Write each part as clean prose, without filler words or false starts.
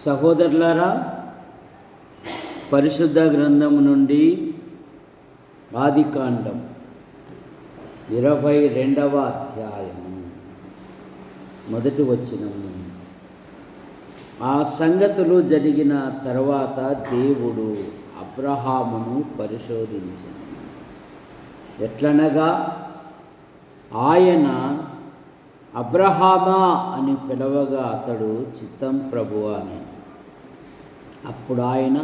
సహోదరులారా, పరిశుద్ధ గ్రంథము నుండి ఆదికాండం 22వ అధ్యాయము మొదటి వచనము. ఆ సంగతులు జరిగిన తర్వాత దేవుడు అబ్రహామును పరిశోధించాడు. ఎట్లనగా ఆయన అబ్రహామా అని పిలవగా అతడు చిత్తం ప్రభువా అని. అప్పుడు ఆయన,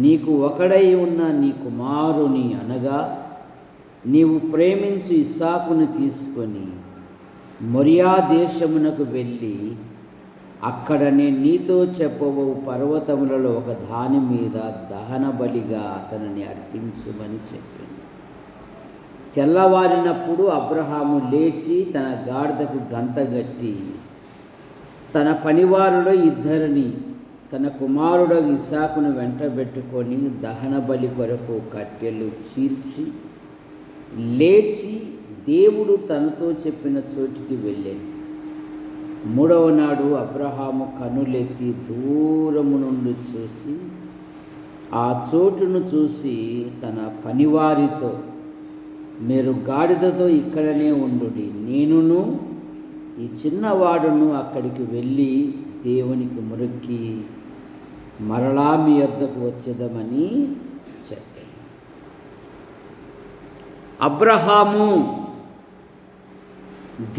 నీకు ఒకడై ఉన్న నీ కుమారుని అనగా నీవు ప్రేమించు ఇస్సాకును తీసుకొని మొరియా దేశమునకు వెళ్ళి అక్కడ నేను నీతో చెప్పబో పర్వతములలో ఒక దాని మీద దహన బలిగా అతనిని అర్పించుమని చెప్పింది. తెల్లవారినప్పుడు అబ్రహాము లేచి తన గాడిదకు గంతగట్టి తన పనివారులో ఇద్దరిని తన కుమారుడు ఇస్సాకును వెంటబెట్టుకొని దహన బలి కొరకు కట్టెలు చీల్చి లేచి దేవుడు తనతో చెప్పిన చోటికి వెళ్ళాను. మూడవ నాడు అబ్రహాము కన్నులెత్తి దూరము నుండి చూసి ఆ చోటును చూసి తన పనివారితో, మీరు గాడిదతో ఇక్కడనే ఉండుడి, నేనును ఈ చిన్నవాడును అక్కడికి వెళ్ళి దేవునికి మొరొక్కి మరలా మీ వద్దకు వచ్చేదమని చెప్పాను. అబ్రహాము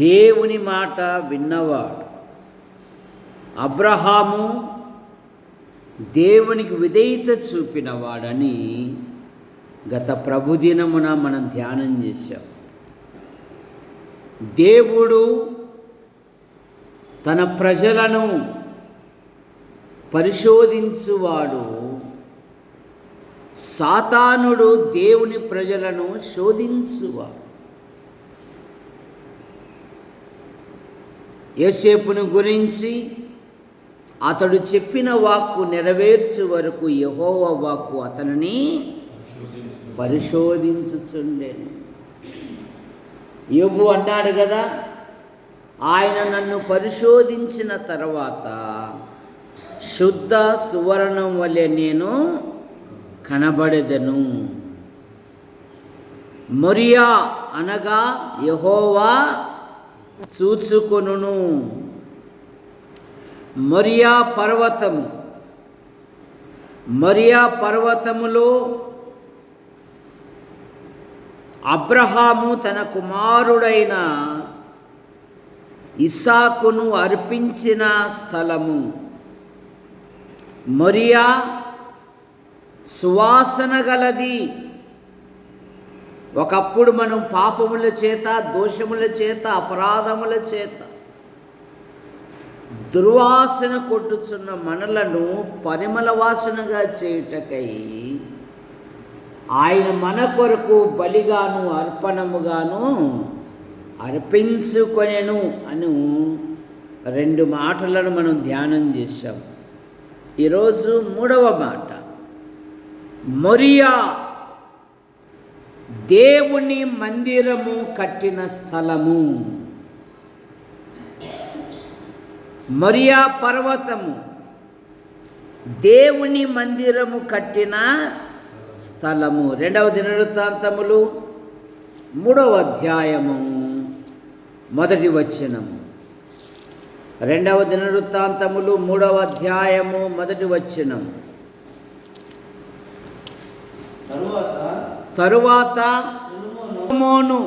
దేవుని మాట విన్నవాడు. అబ్రహాము దేవునికి విధేయత చూపినవాడని గత ప్రభుదినమున మనం ధ్యానం చేశాం. దేవుడు తన ప్రజలను పరిశోధించువాడు. సాతానుడు దేవుని ప్రజలను శోధించువాడు. యోసేపును గురించి అతడు చెప్పిన వాక్కు నెరవేర్చు వరకు యెహోవా వాక్కు అతనిని పరిశోధించుచుండెను. యోబు అన్నాడు కదా, ఆయన నన్ను పరిశోధించిన తర్వాత శుద్ధ సువర్ణం వలె నేను కనబడెదను. మొరియా అనగా యెహోవా చూచుకొనును. మొరియా పర్వతము. మొరియా పర్వతములో అబ్రహాము తన కుమారుడైన ఇస్సాకును అర్పించిన స్థలము. మొరియా సువాసన గలది. ఒకప్పుడు మనం పాపముల చేత, దోషముల చేత, అపరాధముల చేత దుర్వాసన కొట్టుచున్న మనలను పరిమళ వాసనగా చేయుటకై ఆయన మన కొరకు బలిగాను అర్పణముగాను అర్పించుకొనెను అను 2 మాటలను మనం ధ్యానం చేశాం. ఈరోజు 3వ మాట, మొరియా దేవుని మందిరము కట్టిన స్థలము. మొరియా పర్వతము దేవుని మందిరము కట్టిన స్థలము. 2వ దినవృత్తాంతములు 3వ అధ్యాయము మొదటి వచనము. 2వ దినవృత్తాంతములు 3వ అధ్యాయము మొదటి వచనం. తరువాత సొలొమోను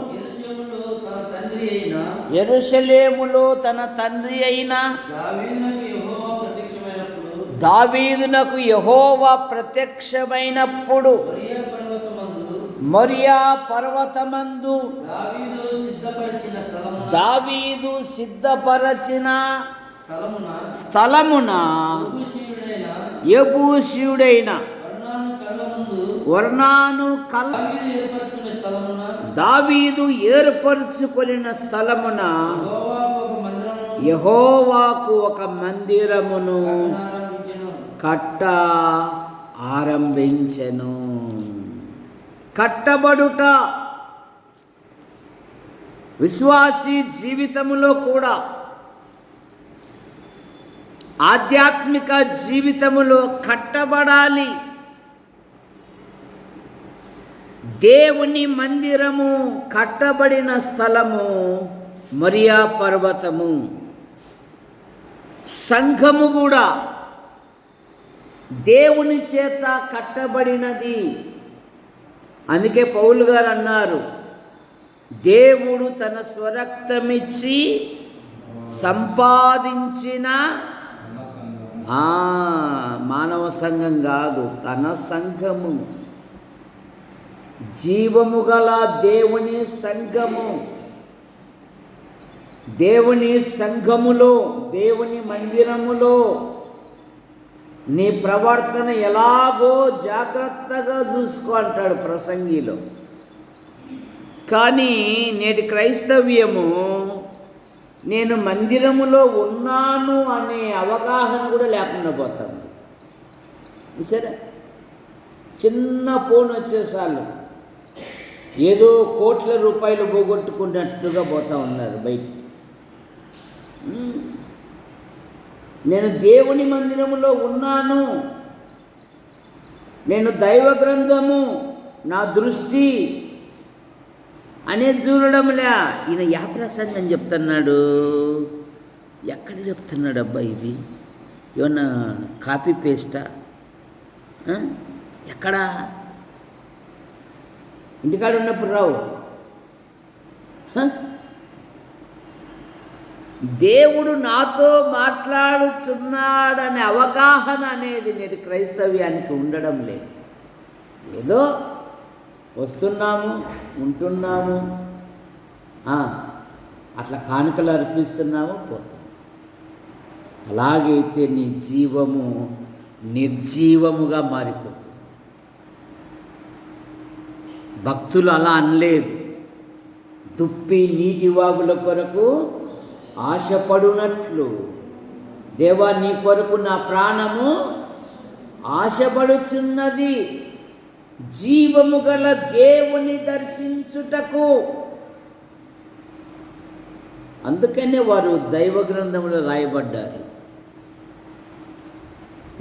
యెరూషలేములో తన తండ్రి అయిన దావీదునకు యెహోవా ప్రత్యక్షమైనప్పుడు మొరియా పర్వతమందు దావీదు సిద్ధపరచిన స్థలమున యెబూసీయుడైన ఒర్నాను దావీదు ఏర్పరచుకొనిన స్థలమున యెహోవాకు ఒక మందిరమును కట్ట ఆరంభించెను. కట్టబడుట విశ్వాసీ జీవితములో కూడా ఆధ్యాత్మిక జీవితములో కట్టబడాలి. దేవుని మందిరము కట్టబడిన స్థలము మరియా పర్వతము. సంఘము కూడా దేవుని చేత కట్టబడినది. అందుకే పౌలు గారు అన్నారు, దేవుడు తన స్వరక్తమిచ్చి సంపాదించిన మానవ సంఘం కాదు, తన సంఘము, జీవము గల దేవుని సంఘము. దేవుని సంఘములో, దేవుని మందిరములో నీ ప్రవర్తన ఎలాగో జాగ్రత్తగా చూసుకో అంటాడు ప్రసంగిలో. కానీ నేటి క్రైస్తవ్యము నేను మందిరములో ఉన్నాను అనే అవగాహన కూడా లేకుండా పోతుంది. సరే, చిన్న ఫోన్ వచ్చేసాలు ఏదో కోట్ల రూపాయలు పోగొట్టుకున్నట్టుగా పోతూ ఉన్నారు బయటికి. నేను దేవుని మందిరములో ఉన్నాను, నేను దైవ గ్రంథము నా దృష్టి అనేది చూడడంలే. ఈయన యాప్రసంగం చెప్తున్నాడు. ఎక్కడ చెప్తున్నాడు అబ్బా ఇది? ఏమన్నా కాపీ పేస్టా? ఎక్కడా? ఇంటికాడ ఉన్నప్పుడు రావు. దేవుడు నాతో మాట్లాడుచున్నాడనే అవగాహన అనేది నేటి క్రైస్తవ్యానికి ఉండడం లేదు. ఏదో వస్తున్నాము, ఉంటున్నాము, అట్లా కానుకలు అర్పిస్తున్నాము, పోతాము. అలాగైతే నీ జీవము నిర్జీవముగా మారిపోతుంది. భక్తులు అలా అనలేదు. దుప్పి నీటి వాగుల కొరకు ఆశపడునట్లు, దేవా నీ కొరకు నా ప్రాణము ఆశపడుచున్నది, జీవము గల దేవుని దర్శించుటకు. అందుకనే వారు దైవ గ్రంథంలో రాయబడ్డారు.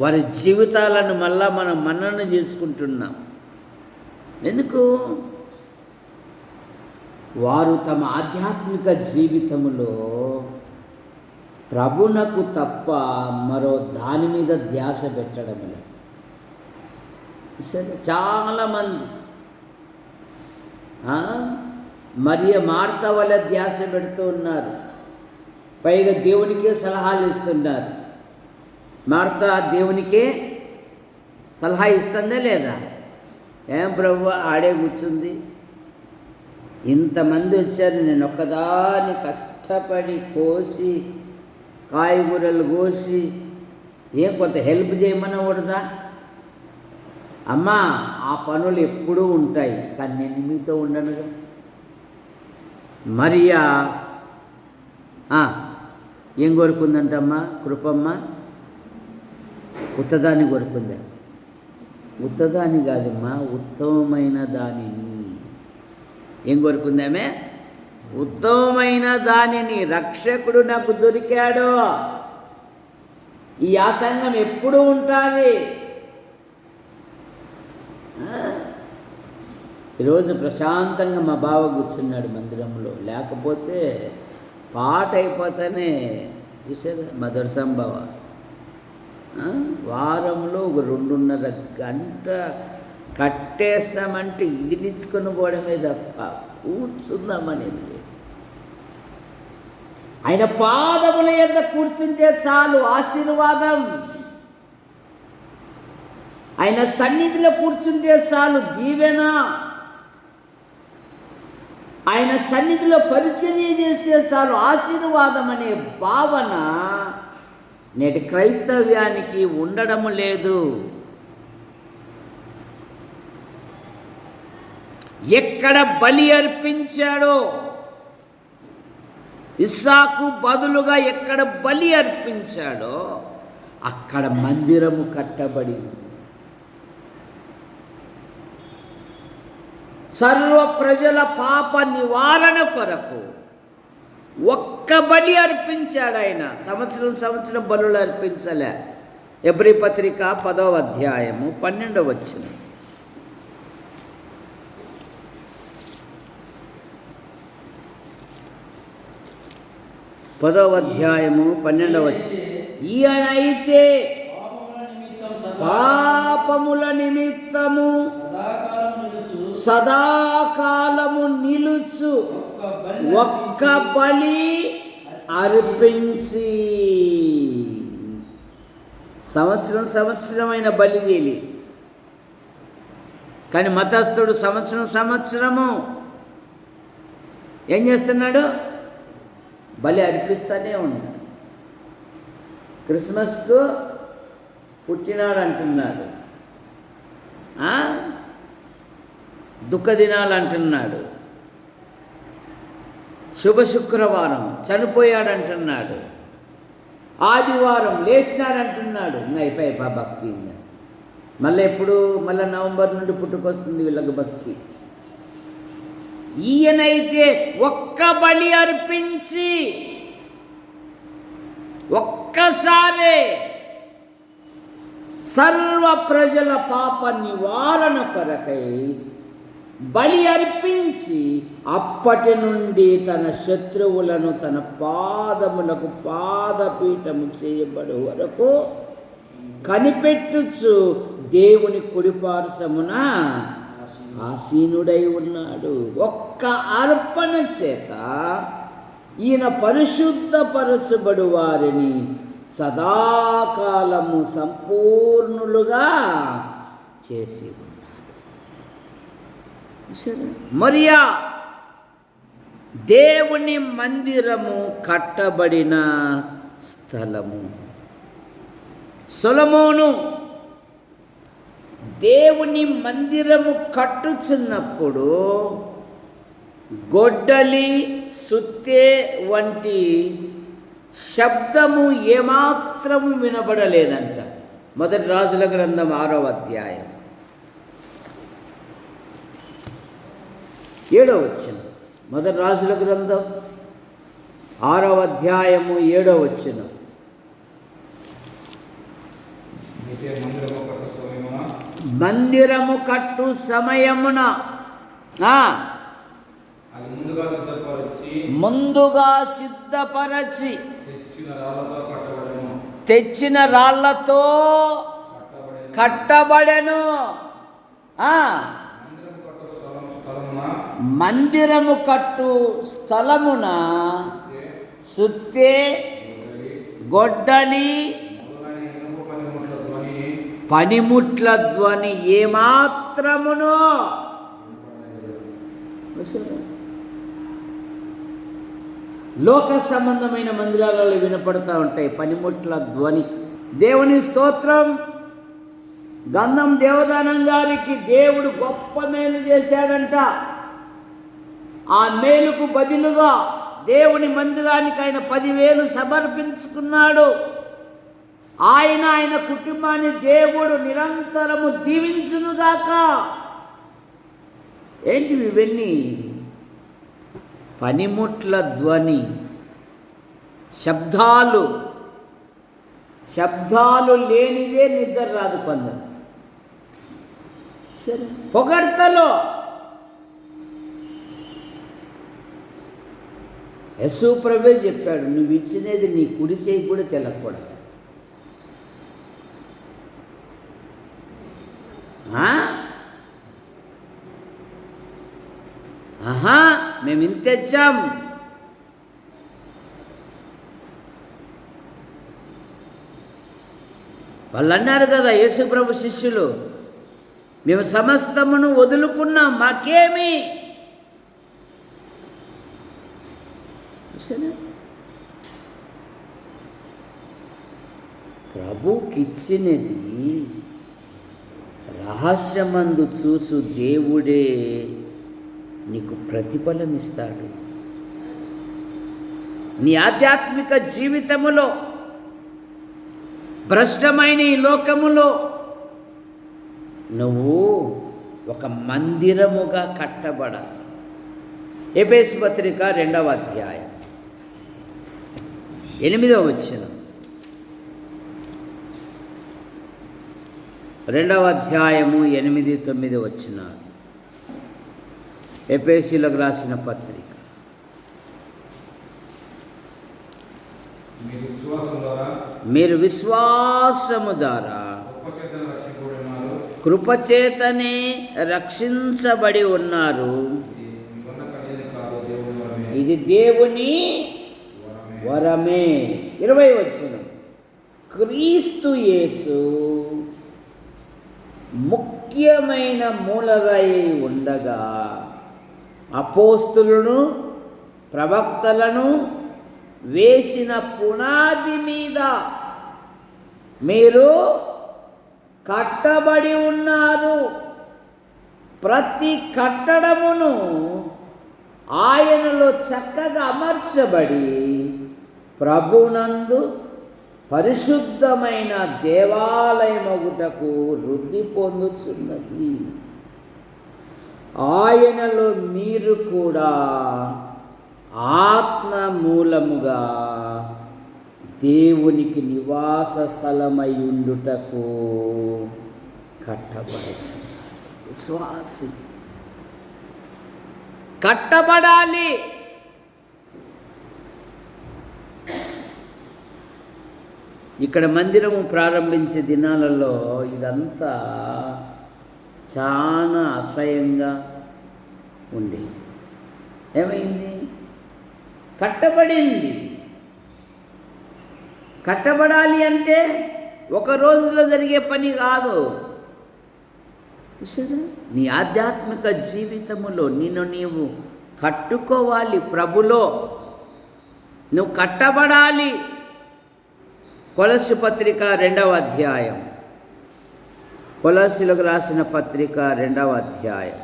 వారి జీవితాలను మళ్ళా మనం మన్నన చేసుకుంటున్నాం. ఎందుకు? వారు తమ ఆధ్యాత్మిక జీవితములో ప్రభునకు తప్ప మరో దాని మీద ధ్యాస పెట్టడం లేదు. సరే, చాలామంది మరియ మార్త వల్ల ధ్యాస పెడుతూ ఉన్నారు. పైగా దేవునికే సలహాలు ఇస్తున్నారు. మార్త దేవునికే సలహా ఇస్తుందా లేదా? ఏం ప్రభు ఆడే కూర్చుంది, ఇంతమంది వచ్చారు, నేను ఒక్కదాన్ని కష్టపడి కోసి కాయగూరలు కోసి కొంత హెల్ప్ చేయమనకూడదా? అమ్మా, ఆ పనులు ఎప్పుడూ ఉంటాయి, కానీ నేను మీతో ఉండనుగా. మరియా ఏం కోరుకుందంటమ్మా? కృపమ్మ ఉత్తదాన్ని కోరుకుందా? ఉత్తదాన్ని కాదమ్మా, ఉత్తమమైన దానిని. ఏం కోరుకుందామే? ఉత్తమమైన దానిని. రక్షకుడు నాకు దొరికాడు. ఈ ఆసంగం ఎప్పుడూ ఉంటుంది. ఈరోజు ప్రశాంతంగా మా బావ కూర్చున్నాడు మందిరంలో, లేకపోతే పాట అయిపోతానే. చూసారా మదర్సం బావ వారంలో ఒక 2.5 గంట కట్టేస్తామంటే ఇగిలించుకొని పోవడమే తప్ప కూర్చుందామని లేదు. ఆయన పాదముల యొద్ద కూర్చుంటే చాలు ఆశీర్వాదం. ఆయన సన్నిధిలో కూర్చుంటే చాలు దీవెన. ఆయన సన్నిధిలో పరిచర్య చేస్తే చాలు ఆశీర్వాదం అనే భావన నేటి క్రైస్తవ్యానికి ఉండడము లేదు. ఎక్కడ బలి అర్పించాడో, ఇస్సాకు బదులుగా ఎక్కడ బలి అర్పించాడో అక్కడ మందిరము కట్టబడింది. సర్వ ప్రజల పాప నివారణ కొరకు ఒక్క బలి అర్పించాడు ఆయన. సంవత్సరం బలులు అర్పించలే. ఎబ్రీ పత్రిక 10వ అధ్యాయము 12వ వచనం. ఈయనైతే పాపముల నిమిత్తము సదాకాలము నిలుచు ఒక్క బలి అర్పించి, సంవత్సరమైన బలి చేయాలి. కానీ మతస్థుడు సంవత్సరము ఏం చేస్తున్నాడు? బలి అర్పిస్తూనే ఉన్నాడు. క్రిస్మస్కు పుట్టినాడు అంటున్నాడు, దుఃఖ దినాలు అంటున్నాడు, శుభ శుక్రవారం చనిపోయాడు అంటున్నాడు, ఆదివారం లేచినాడంటున్నాడు. ఇంకా అయిపోయి భక్తి. ఇంకా మళ్ళీ నవంబర్ నుండి పుట్టుకొస్తుంది వీళ్ళకి భక్తి. ఈయనైతే ఒక్క బలి అర్పించి ఒక్కసారే సర్వ ప్రజల పాప నివారణ కొరకై బలి అర్పించి అప్పటి నుండి తన శత్రువులను తన పాదములకు పాదపీఠము చేయబడు వరకు కనిపెట్టుచు దేవుని కుడిపార్శ్వమున ఆసీనుడై ఉన్నాడు. ఒక్క అర్పణ చేత ఈయన పరిశుద్ధపరచబడు వారిని సదాకాలము సంపూర్ణులుగా చేసి ఉన్నాడు. మరియా దేవుని మందిరము కట్టబడిన స్థలము. సొలొమోను దేవుని మందిరము కట్టుచున్నప్పుడు గొడ్డలి, సుత్తె వంటి శబ్దము ఏమాత్రము వినబడలేదంట. మొదటి రాజుల గ్రంథం 6వ అధ్యాయం 7వ వచనం. మొదటి రాజుల గ్రంథం 6వ అధ్యాయము 7వ వచనం. మందిరము కట్టు సమయమున ముందుగా సిద్ధపరచి తెచ్చిన రాళ్లతో కట్టబడెను. మందిరము కట్టు స్థలమున సుత్తె, గొడ్డలి, పనిముట్ల ధ్వని ఏమాత్రమునో. లోక సంబంధమైన మందిరాలలో వినపడతా ఉంటాయి పనిముట్ల ధ్వని. దేవుని స్తోత్రం. గంధం దేవదానం గారికి దేవుడు గొప్ప మేలు చేశాడంట. ఆ మేలుకు బదులుగా దేవుని మందిరానికి ఆయన 10,000 సమర్పించుకున్నాడు. ఆయన కుటుంబాన్ని దేవుడు నిరంతరము దీవించునుగాక. ఏంటివి ఇవన్నీ? పనిముట్ల ధ్వని, శబ్దాలు లేనిదే నిద్ర రాదు కొందరు. సరే, పొగడ్తలో యేసు ప్రభువే చెప్పాడు, నువ్వు ఇచ్చినది నీ కుడి చేయి కూడా తెలకూడదు. మేము ఇంత తెచ్చాం. వాళ్ళు అన్నారు కదా యేసు ప్రభు శిష్యులు, మేము సమస్తమును వదులుకున్నాం, మాకేమి. ప్రభుకిచ్చినది రహస్యమందు చూసు దేవుడే నీకు ప్రతిఫలం ఇస్తాడు. నీ ఆధ్యాత్మిక జీవితములో, భ్రష్టమైన ఈ లోకములో నువ్వు ఒక మందిరముగా కట్టబడాలి. ఎఫెసు పత్రిక 2వ అధ్యాయం 8వ వచనం, 2వ అధ్యాయము 8, 9 వచనాలు. ఎఫెసీయులకు రాసిన పత్రిక. మీరు విశ్వాసము ద్వారా కృపచేతనే రక్షించబడి ఉన్నారు. ఇది దేవుని వరమే. 20వ వచనం, క్రీస్తు యేసు ముఖ్యమైన మూలరై ఉండగా అపోస్తులను ప్రవక్తలను వేసిన పునాది మీద మీరు కట్టబడి ఉన్నారు. ప్రతి కట్టడమును ఆయనలో చక్కగా అమర్చబడి ప్రభునందు పరిశుద్ధమైన దేవాలయమగుటకు వృద్ధి పొందుతున్నది. ఆయనలో మీరు కూడా ఆత్మ మూలముగా దేవునికి నివాస స్థలమై ఉండుటకు కట్టబడచ్చు. విశ్వాసి కట్టబడాలి. ఇక్కడ మందిరము ప్రారంభించే దినాలలో ఇదంతా చాలా అసహ్యంగా ఉంది. ఏమైంది? కట్టబడింది. కట్టబడాలి అంటే ఒక రోజులో జరిగే పని కాదు. చూసారా? నీ ఆధ్యాత్మిక జీవితములో నిన్ను నీవు కట్టుకోవాలి. ప్రభులో నువ్వు కట్టబడాలి. కొలస్సీ పత్రిక 2వ అధ్యాయం, కొలస్సీలకు రాసిన పత్రిక 2వ అధ్యాయం,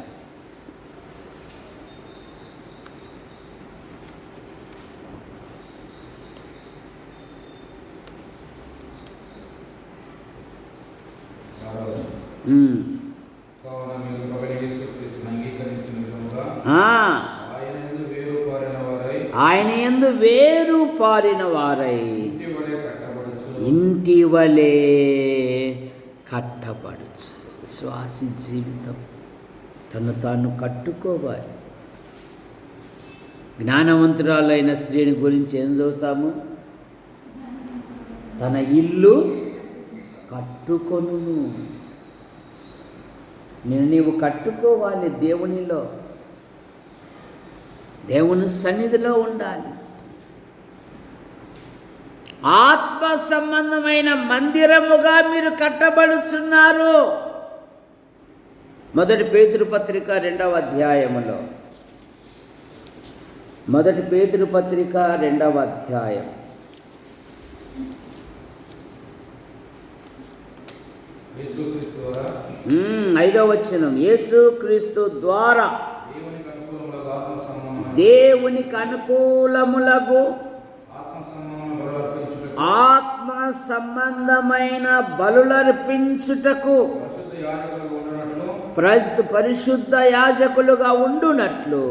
ఆయన యందు వేరు పారిన వారై ఇంటి వలె కట్టబడచ్చు. విశ్వాసి జీవితం తను తాను కట్టుకోవాలి. జ్ఞానవంతురాలైన స్త్రీని గురించి ఏం చదువుతాము? తన ఇల్లు కట్టుకొనును. నీవు కట్టుకోవాలి. దేవునిలో, దేవుని సన్నిధిలో ఉండాలి. ఆత్మ సంబంధమైన మందిరముగా మీరు కట్టబడుచున్నారు. 1 పేతురు పత్రిక 2వ అధ్యాయములో, 1 పేతురు పత్రిక 2వ అధ్యాయం 5వ వచనం, యేసుక్రీస్తు ద్వారా దేవునికి అనుకూలములకు ఆత్మ సంబంధమైన బలులర్పించుటకు పరిశుద్ధ యాజకులుగా ఉండునట్లు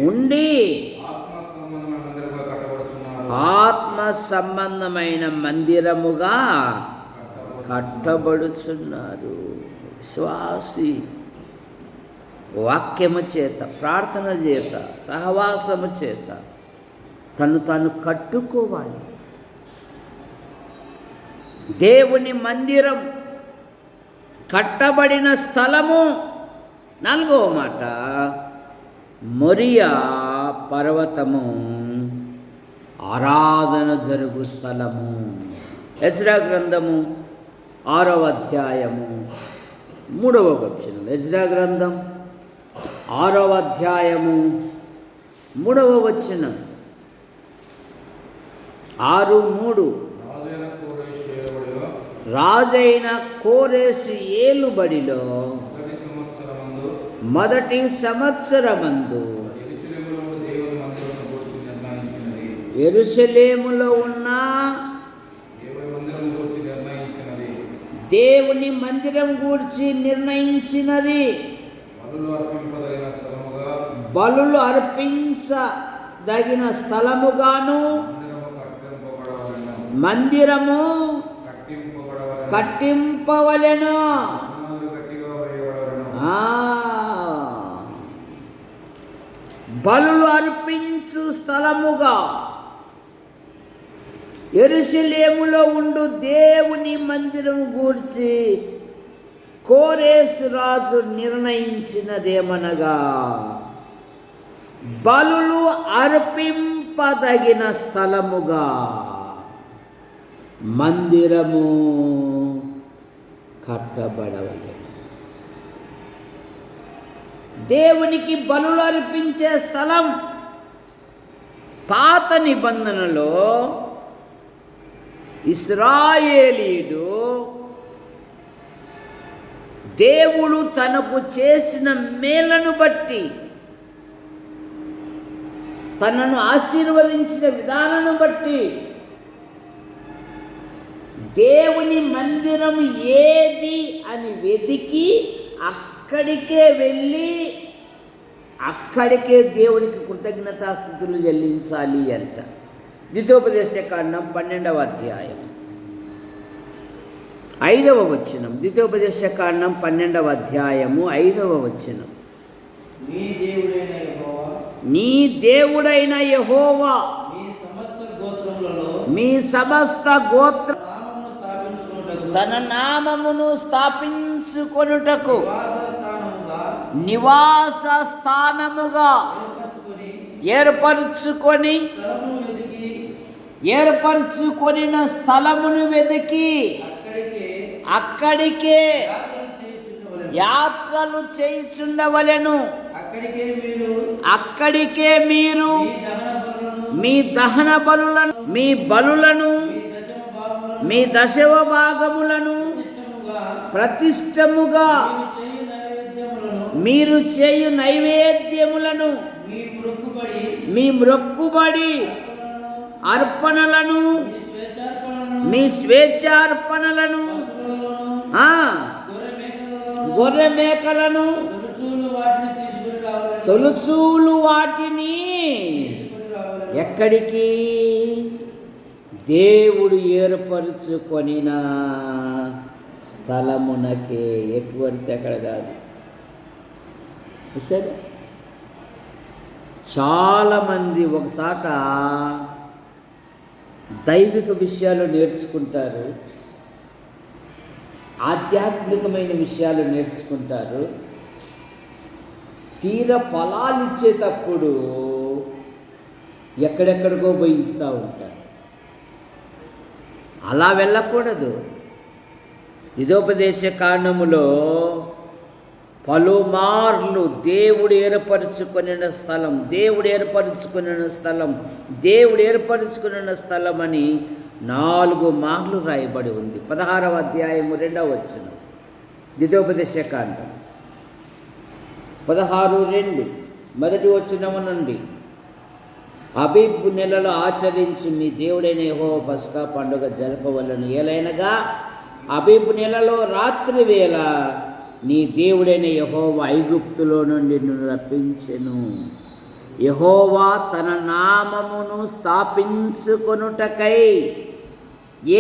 ఉండి ఆత్మ సంబంధమైన మందిరముగా కట్టబడుచున్నారు. విశ్వాసి వాక్యము చేత, ప్రార్థన చేత, సహవాసము చేత తను తాను కట్టుకోవాలి. దేవుని మందిరం కట్టబడిన స్థలము. 4వ మాట, మొరియా పర్వతము ఆరాధన జరుగు స్థలము. ఎజ్రా గ్రంథము 6వ అధ్యాయము 3వ వచనం. ఎజ్రా గ్రంథం 6వ అధ్యాయము 3వ వచనం. 6:3 రాజైన కోరేసు ఏలుబడిలో మొదటి సంవత్సరమందు యెరూషలేములో ఉన్న దేవుని మందిరం గూర్చి నిర్ణయించినది. బలులు దగిన స్థలముగాను మందిరము కట్టింపవలెను. బలులు అర్పించు స్థలముగా యెరూషలేములో ఉండు దేవుని మందిరము గూర్చి కోరేసు రాజు నిర్ణయించినదేమనగా, బలులు అర్పింపదగిన స్థలముగా మందిరము కట్టబడవలెను. దేవునికి బలులు అర్పించే స్థలం పాత నిబంధనలో ఇశ్రాయేలీయుడు దేవుడు తనకు చేసిన మేలను బట్టి, తనను ఆశీర్వదించిన విధానాన్ని బట్టి దేవుని మందిరం ఏది అని వెతికి అక్కడికే వెళ్ళి అక్కడికే దేవునికి కృతజ్ఞతాస్తుతులు చెల్లించాలి అంట. ద్వితీయోపదేశకాండం 12వ అధ్యాయం 5వ వచనం. ద్వితీయోపదేశకాండం 12వ అధ్యాయము 5వ వచనం. నీ దేవుడైన యెహోవా మీ సమస్త గోత్ర తన నామమును స్థాపించుకొనుటకు నివాస స్థానముగా ఏర్పరచుకొనిన స్థలమును వెతికి అక్కడికే యాత్రలు చేయుచుండవలెను. అక్కడికే మీరు మీ దహన బలులను, మీ బలులను, మీ దశమ భాగములను ప్రతిష్టముగా, మీరు చేయు నైవేద్యములను, మీ మ్రొక్కుబడి అర్పణలను, మీ స్వేచ్ఛార్పణలను, గొర్రె మేకలను, తొలుచూలు వాటిని ఎక్కడికి దేవుడు ఏర్పరచుకొనిన స్థలమునకే, ఎటువంటి ఎక్కడ కాదు. సరే, చాలామంది ఒకసాట దైవిక విషయాలు నేర్చుకుంటారు, ఆధ్యాత్మికమైన విషయాలు నేర్చుకుంటారు. తీర ఫలాలు ఇచ్చేటప్పుడు ఎక్కడెక్కడికో పోయి ఇస్తూ ఉంటారు. అలా వెళ్ళకూడదు. ద్వితీయోపదేశ కాండములో పలుమార్లు దేవుడు ఏర్పరచుకొనిన స్థలం, దేవుడు ఏర్పరచుకొనిన స్థలం, దేవుడు ఏర్పరచుకొనిన స్థలం అని 4 మార్లు రాయబడి ఉంది. 16వ అధ్యాయము 2వ వచనం. ద్వితీయోపదేశ కాండం 16:2 మొదటి వచనము నుండి, అబీబు నెలలో ఆచరించి మీ దేవుడైన యెహోవా పస్కా పండుగ జరపవలెను. ఏలైనగా అబీబు నెలలో రాత్రి వేళ నీ దేవుడైన యెహోవా ఐగుప్తులో నుండి నిన్ను రప్పించెను. యెహోవా తన నామమును స్థాపించుకొనుటకై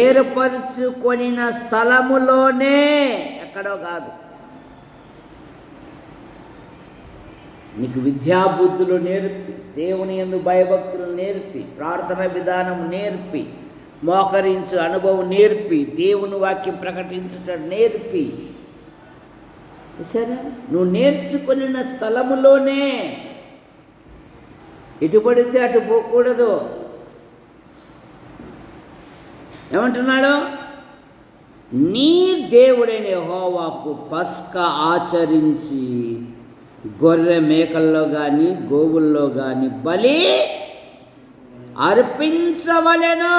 ఏర్పరచుకొనిన స్థలములోనే, ఎక్కడో కాదు. నీకు విద్యాబుద్ధులు నేర్పి, దేవుని యందు భయభక్తులు నేర్పి, ప్రార్థన విధానం నేర్పి, మోకరించు అనుభవం నేర్పి, దేవుని వాక్యం ప్రకటించటం నేర్పి, సరే నువ్వు నేర్చుకొనిన స్థలములోనే, ఎటు పడితే అటు పోకూడదు. ఏమంటున్నాడు? నీ దేవుడైన యెహోవాకు పస్కా ఆచరించి గొర్రె మేకల్లో కానీ గోవుల్లో కానీ బలి అర్పించవలెను.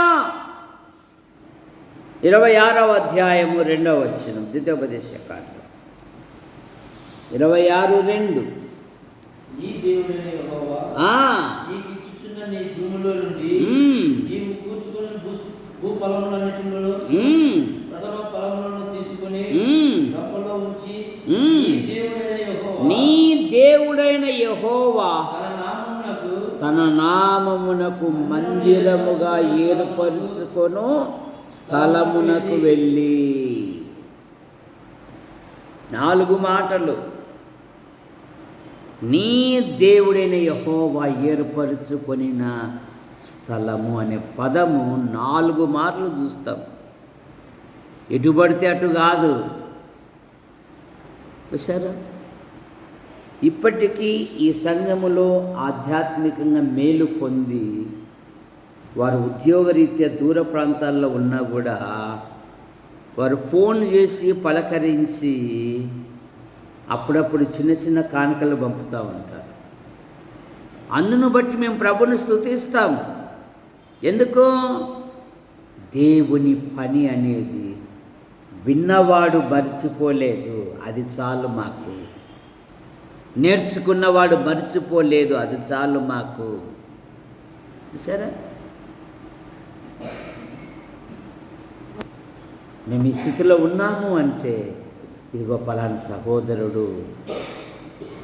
26వ అధ్యాయము 2వ వచనం. ద్వితీయోపదేశ కాండం 26:2. నీ దేవుడైన యెహోవా నీకు ఇచ్చుచున్న నీ భూమిలో నుండి నీవు కూర్చుకున్న భూఫలములన్నిటిలో ప్రథమ ఫలములను తీసుకొని గంపలో ఉంచి నీ దేవుడైన యెహోవా తన నామమునకు మందిరముగా ఏర్పరుచుకొను స్థలమునకు వెళ్ళి. 4 మాటలు. నీ దేవుడైన యెహోవా ఏర్పరుచుకొనిన స్థలము అనే పదము 4 మార్లు చూస్తాం. ఎటు పడితే అటు కాదు. చూసారా? ఇప్పటికీ ఈ సంఘములో ఆధ్యాత్మికంగా మేలు పొంది వారు ఉద్యోగరీత్యా దూర ప్రాంతాల్లో ఉన్నా కూడా వారు ఫోన్ చేసి పలకరించి అప్పుడప్పుడు చిన్న చిన్న కానుకలు పంపుతూ ఉంటారు. అందును బట్టి మేము ప్రభుని స్తుతిస్తాం. ఎందుకు? దేవుని పని అనేది విన్నవాడు మర్చిపోలేదు, అది చాలు మాకు. నేర్చుకున్నవాడు మర్చిపోలేదు, అది చాలు మాకు. సరే, మేము ఈ స్థితిలో ఉన్నాము అంటే ఇదిగో పలానా సహోదరుడు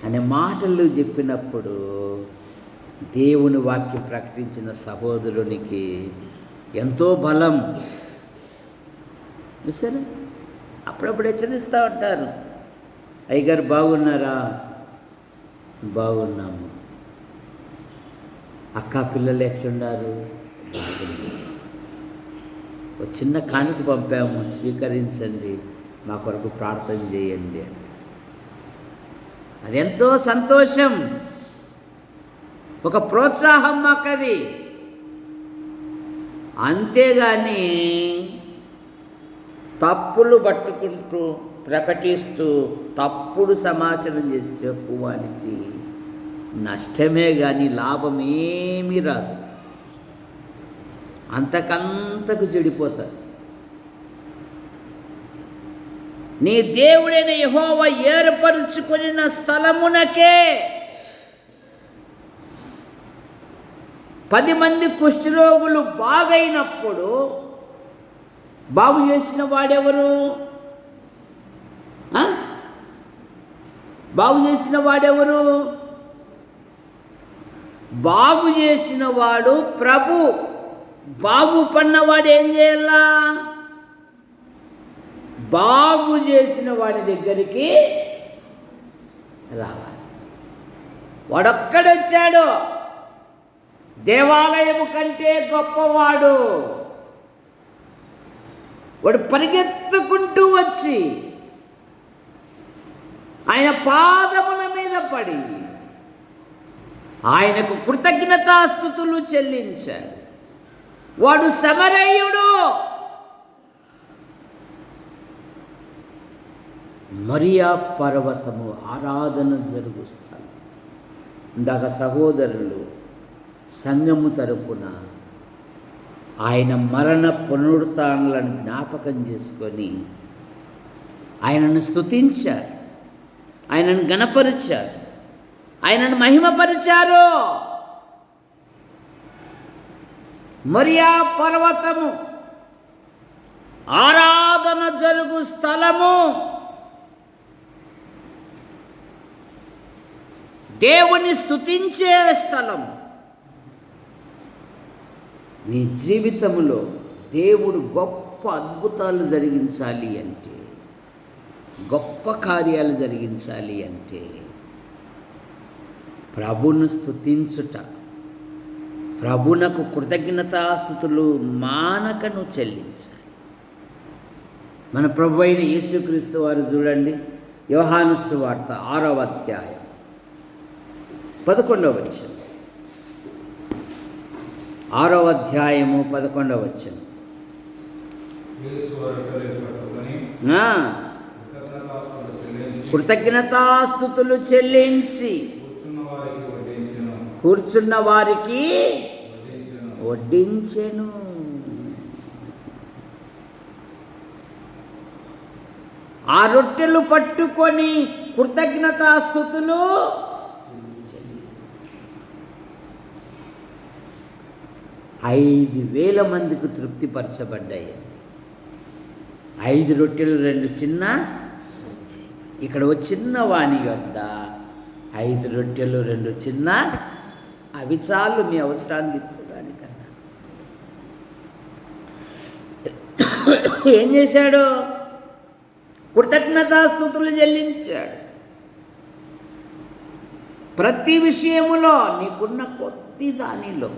అనే మాటలు చెప్పినప్పుడు దేవుని వాక్యం ప్రకటించిన సహోదరునికి ఎంతో బలం. చూసారా? అప్పుడప్పుడు హెచ్చరిస్తూ ఉంటారు, అయ్యగారు బాగున్నారా? బాగున్నాము. అక్క పిల్లలు ఎట్లున్నారు? ఒక చిన్న కానుక పంపాము, స్వీకరించండి, మా కొరకు ప్రార్థన చేయండి అని. అదెంతో సంతోషం, ఒక ప్రోత్సాహం మాకది. అంతేగాని తప్పులు పట్టుకుంటూ ప్రకటిస్తూ తప్పుడు సమాచారం చేసి చెప్పువానికి నష్టమే కానీ లాభం ఏమీ రాదు. అంతకంతకు చెడిపోతారు. నీ దేవుడైన యెహోవా ఏర్పరుచుకొనిన స్థలమునకే 10 మంది కుష్ఠరోగులు బాగైనప్పుడు బాగు చేసిన వాడెవరు? బాగు చేసిన వాడెవరు? బాగు చేసిన వాడు ప్రభు. బాగుపడినవాడు ఏం చేయాలా? బాగు చేసిన వాడి దగ్గరికి రావాలి. వాడొక్కడొచ్చాడు, దేవాలయము కంటే గొప్పవాడు. వాడు పరిగెత్తుకుంటూ వచ్చి ఆయన పాదముల మీద పడి ఆయనకు కృతజ్ఞతాస్తుతులు చెల్లించాడు. వాడు సమరయుడు. మరియా పర్వతము ఆరాధన జరుగు స్థలం. ఇందాక సహోదరులు సంఘము తరపున ఆయన మరణ పునరుత్థానాలను జ్ఞాపకం చేసుకొని ఆయనను స్తుతించారు, ఆయనను గణపరిచారు, ఆయనను మహిమపరిచారు. మరియా పర్వతము ఆరాధన జరుగు స్థలము. దేవుని స్తుతించే స్థలం. నీ జీవితంలో దేవుడు గొప్ప అద్భుతాలు జరిగించాలి అంటే, గొప్ప కార్యాలు జరిగించాలి అంటే ప్రభును స్తుతించుట, ప్రభునకు కృతజ్ఞతాస్తుతులు మానకను చెల్లించాలి. మన ప్రభు అయిన యేసుక్రీస్తు వారు చూడండి, యోహాను సువార్త 6వ అధ్యాయం 11వ వచనం. 6వ అధ్యాయము 11వ వచనం. కృతజ్ఞతాస్తుతులు చెల్లించి కూర్చున్న వారికి వడ్డించెను. ఆ రొట్టెలు పట్టుకొని కృతజ్ఞతాస్తుతులు 5,000 మందికి తృప్తిపరచబడ్డాయి. 5 రొట్టెలు 2 చిన్న, ఇక్కడ ఒక చిన్న వాణి వద్ద 5 రొట్టెలు 2 చిన్న, అవి అవి చాలు మీ అవసరాన్ని తీర్చడానికన్నా. ఏం చేశాడు? కృతజ్ఞతాస్తుతులు చెల్లించాడు. ప్రతి విషయములో నీకున్న కొద్ది దానిలో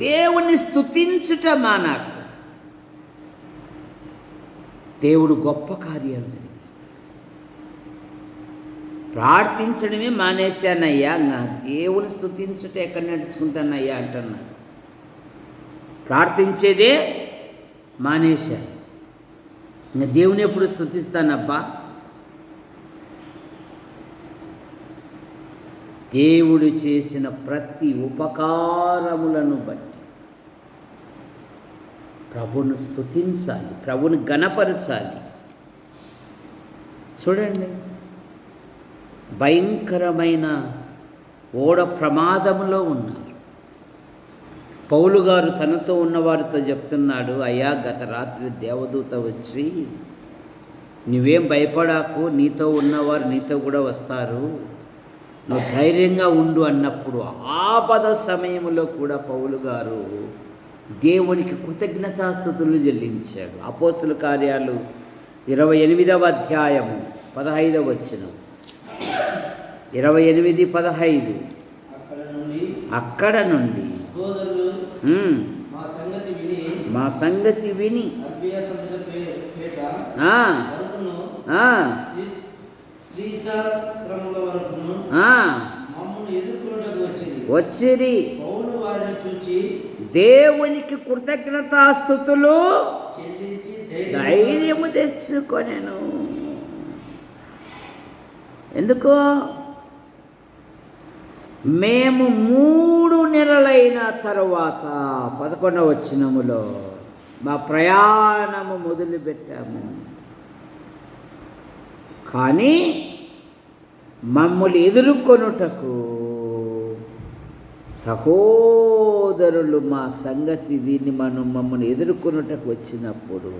దేవుని స్తుతించుట మానకు. దేవుడు గొప్ప కార్యాలు జరిగిస్తాడు. ప్రార్థించడమే మానేశానయ్యా, నా దేవుని స్తుతించుట ఎక్కడ నడుచుకుంటానయ్యా అంటున్నా. ప్రార్థించేదే మానేశాను, ఇంకా దేవుని ఎప్పుడు స్తుతిస్తానబ్బా? దేవుడు చేసిన ప్రతి ఉపకారములను బట్టి ప్రభును స్తుతించాలి, ప్రభుని గణపరచాలి. చూడండి, భయంకరమైన ఓడ ప్రమాదములో ఉన్నారు. పౌలు గారు తనతో ఉన్నవారితో చెప్తున్నాడు, అయ్యా గత రాత్రి దేవదూత వచ్చి నువ్వేం భయపడాకు, నీతో ఉన్నవారు నీతో కూడా వస్తారు, నువ్వు ధైర్యంగా ఉండు అన్నప్పుడు ఆపద సమయంలో కూడా పౌలు గారు దేవునికి కృతజ్ఞతాస్తుతులు చెల్లించాడు. అపోస్తుల కార్యాలు 28వ అధ్యాయము 15వ వచనం. 28:15. అక్కడ నుండి మా సంగతి విని వచ్చిరి. దేవునికి కృతజ్ఞతాస్తుతులు ధైర్యము తెచ్చుకొనెను. ఎందుకు? మేము 3 నెలలైన తరువాత 11వ వచనములో మా ప్రయాణము మొదలుపెట్టాము, కానీ మమ్మల్ని ఎదుర్కొనుటకు సహోదరులు మా సంగతి విని మమ్మల్ని ఎదుర్కొనుటకు వచ్చినప్పుడు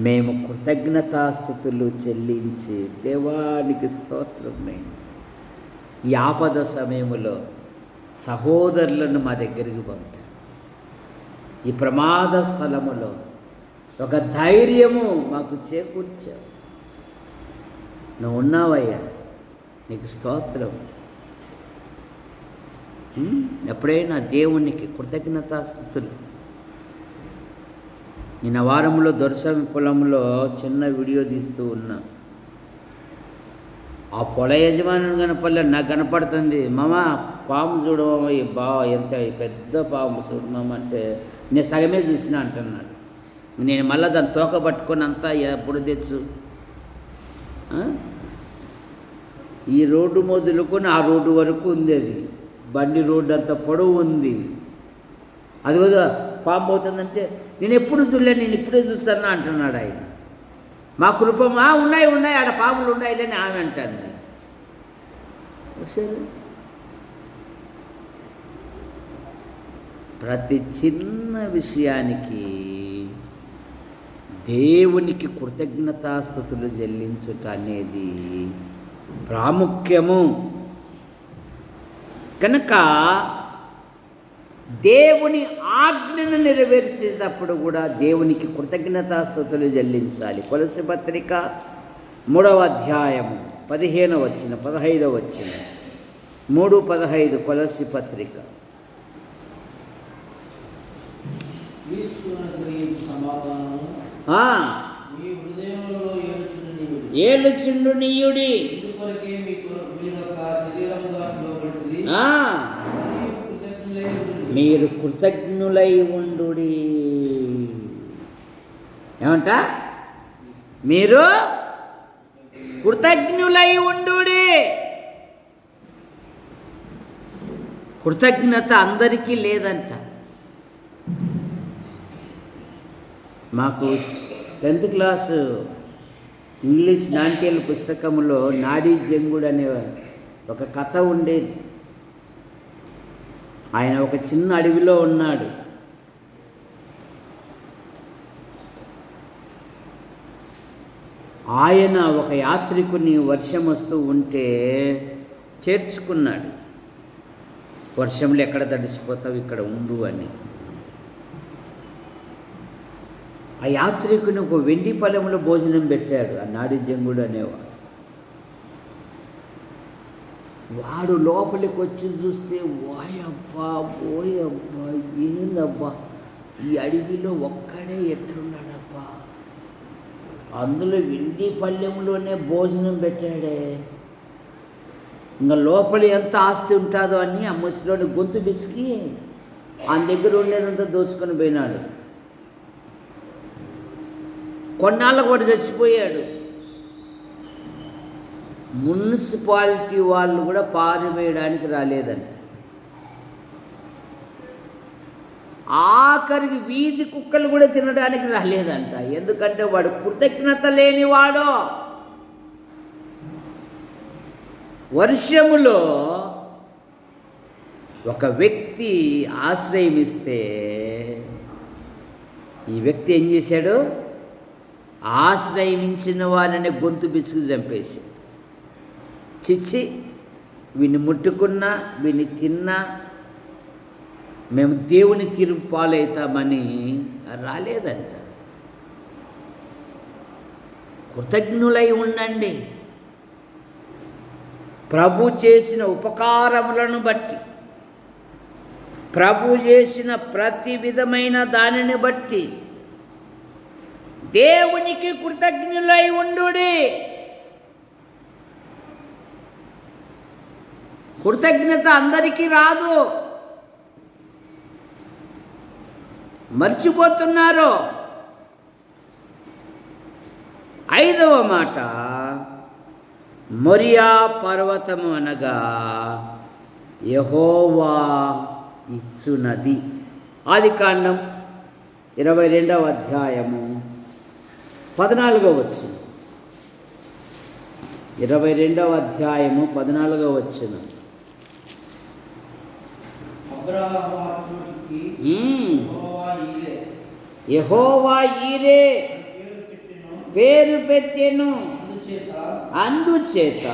మేము కృతజ్ఞతాస్తుతులు చెల్లించి దేవానికి స్తోత్రమే. ఈ ఆపద సమయంలో సహోదరులను మా దగ్గరికి పంపారు. ఈ ప్రమాద స్థలములో ఒక ధైర్యము మాకు చేకూర్చావు. నువ్వు ఉన్నావయ్యా, నీకు స్తోత్రం. ఎప్పుడైనా దేవునికి కృతజ్ఞతాస్తుతులు. నిన్న వారంలో దొరసామి పొలంలో చిన్న వీడియో తీస్తూ ఉన్నా. ఆ పొల యజమాని కనపడలే, నాకు కనపడుతుంది. మామ పాము చూడమా, బావ ఎంత పెద్ద పాము చూడు మామ అంటే, నేను సగమే చూసినా అంటున్నాడు. నేను మళ్ళీ దాన్ని తోక పట్టుకొని అంతా ఎప్పుడు తెచ్చు. ఈ రోడ్డు మొదలుకొని ఆ రోడ్డు వరకు ఉంది, అది బండి రోడ్డు అంత పొడవు ఉంది. అది కదా పాము పోతుందంటే నేను ఎప్పుడు చూడలే, నేను ఇప్పుడే చూస్తాను అంటున్నాడు ఆయన. మా కృపమా ఉన్నాయి ఉన్నాయి ఆడ పాములు ఉన్నాయిలేని ఆమె అంటుంది. సరే, ప్రతి చిన్న విషయానికి దేవునికి కృతజ్ఞతాస్తుతులు చెల్లించుట అనేది ప్రాముఖ్యము. కనుక దేవుని ఆజ్ఞను నెరవేర్చేటప్పుడు కూడా దేవునికి కృతజ్ఞతాస్తుతులు చెల్లించాలి. కొలస్సీ పత్రిక 3వ అధ్యాయము 15వ వచనం 15వ వచనం 3:15 కొలస్సీ పత్రిక. ఏలుచుండు నీయుడి మీరు కృతజ్ఞులై ఉండుడి. ఏమంట? మీరు కృతజ్ఞులై ఉండుడి. కృతజ్ఞత అందరికీ లేదంట. మాకు 10th క్లాసు ఇంగ్లీష్ నాట్యాల పుస్తకంలో నాడీ జంగుడు అనే ఒక కథ ఉండేది. ఆయన ఒక చిన్న అడవిలో ఉన్నాడు. ఆయన ఒక యాత్రికుని వర్షం వస్తూ ఉంటే చేర్చుకున్నాడు. వర్షంలో ఎక్కడ తడిసిపోతావు, ఇక్కడ ఉండు అని. ఆ యాత్రికుని ఒక వెండి పొలంలో భోజనం పెట్టాడు ఆ నాడి జంగుడు అనేవాడు. వాడు లోపలికి వచ్చి చూస్తే ఓయబ్బా ఓయబ్బా ఏందబ్బా ఈ అడవిలో ఒక్కడే ఎట్లున్నాడబ్బా, అందులో వెండి పళ్ళెంలోనే భోజనం పెట్టాడే, ఇంకా లోపల ఎంత ఆస్తి ఉంటుందో అని ఆ ముసలోని గొంతు బిసికి ఆయన దగ్గర ఉండేదంతా దోచుకొని పోయినాడు. కొన్నాళ్ళకు కూడా చచ్చిపోయాడు. మున్సిపాలిటీ వాళ్ళు కూడా పారివేయడానికి రాలేదంట. ఆఖరికి వీధి కుక్కలు కూడా తినడానికి రాలేదంట. ఎందుకంటే వాడు కృతజ్ఞత లేనివాడు. వర్షములో ఒక వ్యక్తి ఆశ్రయం ఇస్తే ఈ వ్యక్తి ఏం చేశాడు, ఆశ్రయించిన వారిని గొంతు బిసుకు చంపేసి, చిచ్చి వీని ముట్టుకున్నా వీని తిన్నా మేము దేవుని తీర్పు పాలవుతామని రాలేదంట. కృతజ్ఞులై ఉండండి. ప్రభు చేసిన ఉపకారములను బట్టి, ప్రభు చేసిన ప్రతి విధమైన దానిని బట్టి దేవునికి కృతజ్ఞులై ఉండుడి. కృతజ్ఞత అందరికీ రాదు, మర్చిపోతున్నారు. 5వ మాట, మొరియా పర్వతము అనగా యెహోవా ఇచ్చునది. ఆదికాండం 22వ అధ్యాయము 14వ వచనం. 22వ అధ్యాయము 14వ వచనం. యెహోవా ఈరే పేరు పెట్టెను, అందుచేత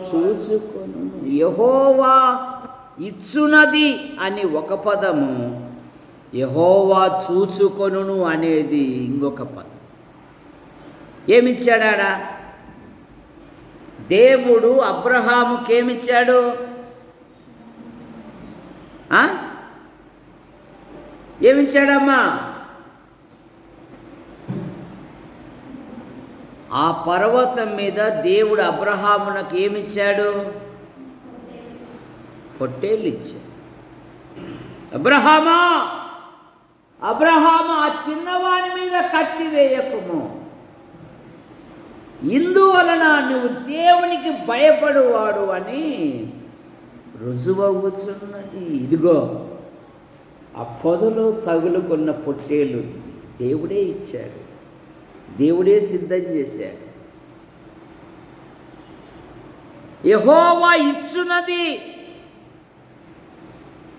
చూచుకొను. యెహోవా ఇచ్చునది అని ఒక పదము, యెహోవా చూచుకొనును అనేది ఇంకొక పదం. ఏమిచ్చాడా దేవుడు? అబ్రహాముకి ఏమిచ్చాడు? ఏమిచ్చాడమ్మా? ఆ పర్వతం మీద దేవుడు అబ్రహామునకు ఏమిచ్చాడు? పొట్టేళ్ళు ఇచ్చాడు. అబ్రహామా అబ్రహామా, ఆ చిన్నవాని మీద కత్తి వేయకుము, ఇందువలన నువ్వు దేవునికి భయపడువాడు అని రుజువవుతున్నది. ఇదిగో ఆ పొదలో తగులుకున్న పొట్టేలు దేవుడే ఇచ్చాడు, దేవుడే సిద్ధం చేశాడు. యెహోవా ఇచ్చునది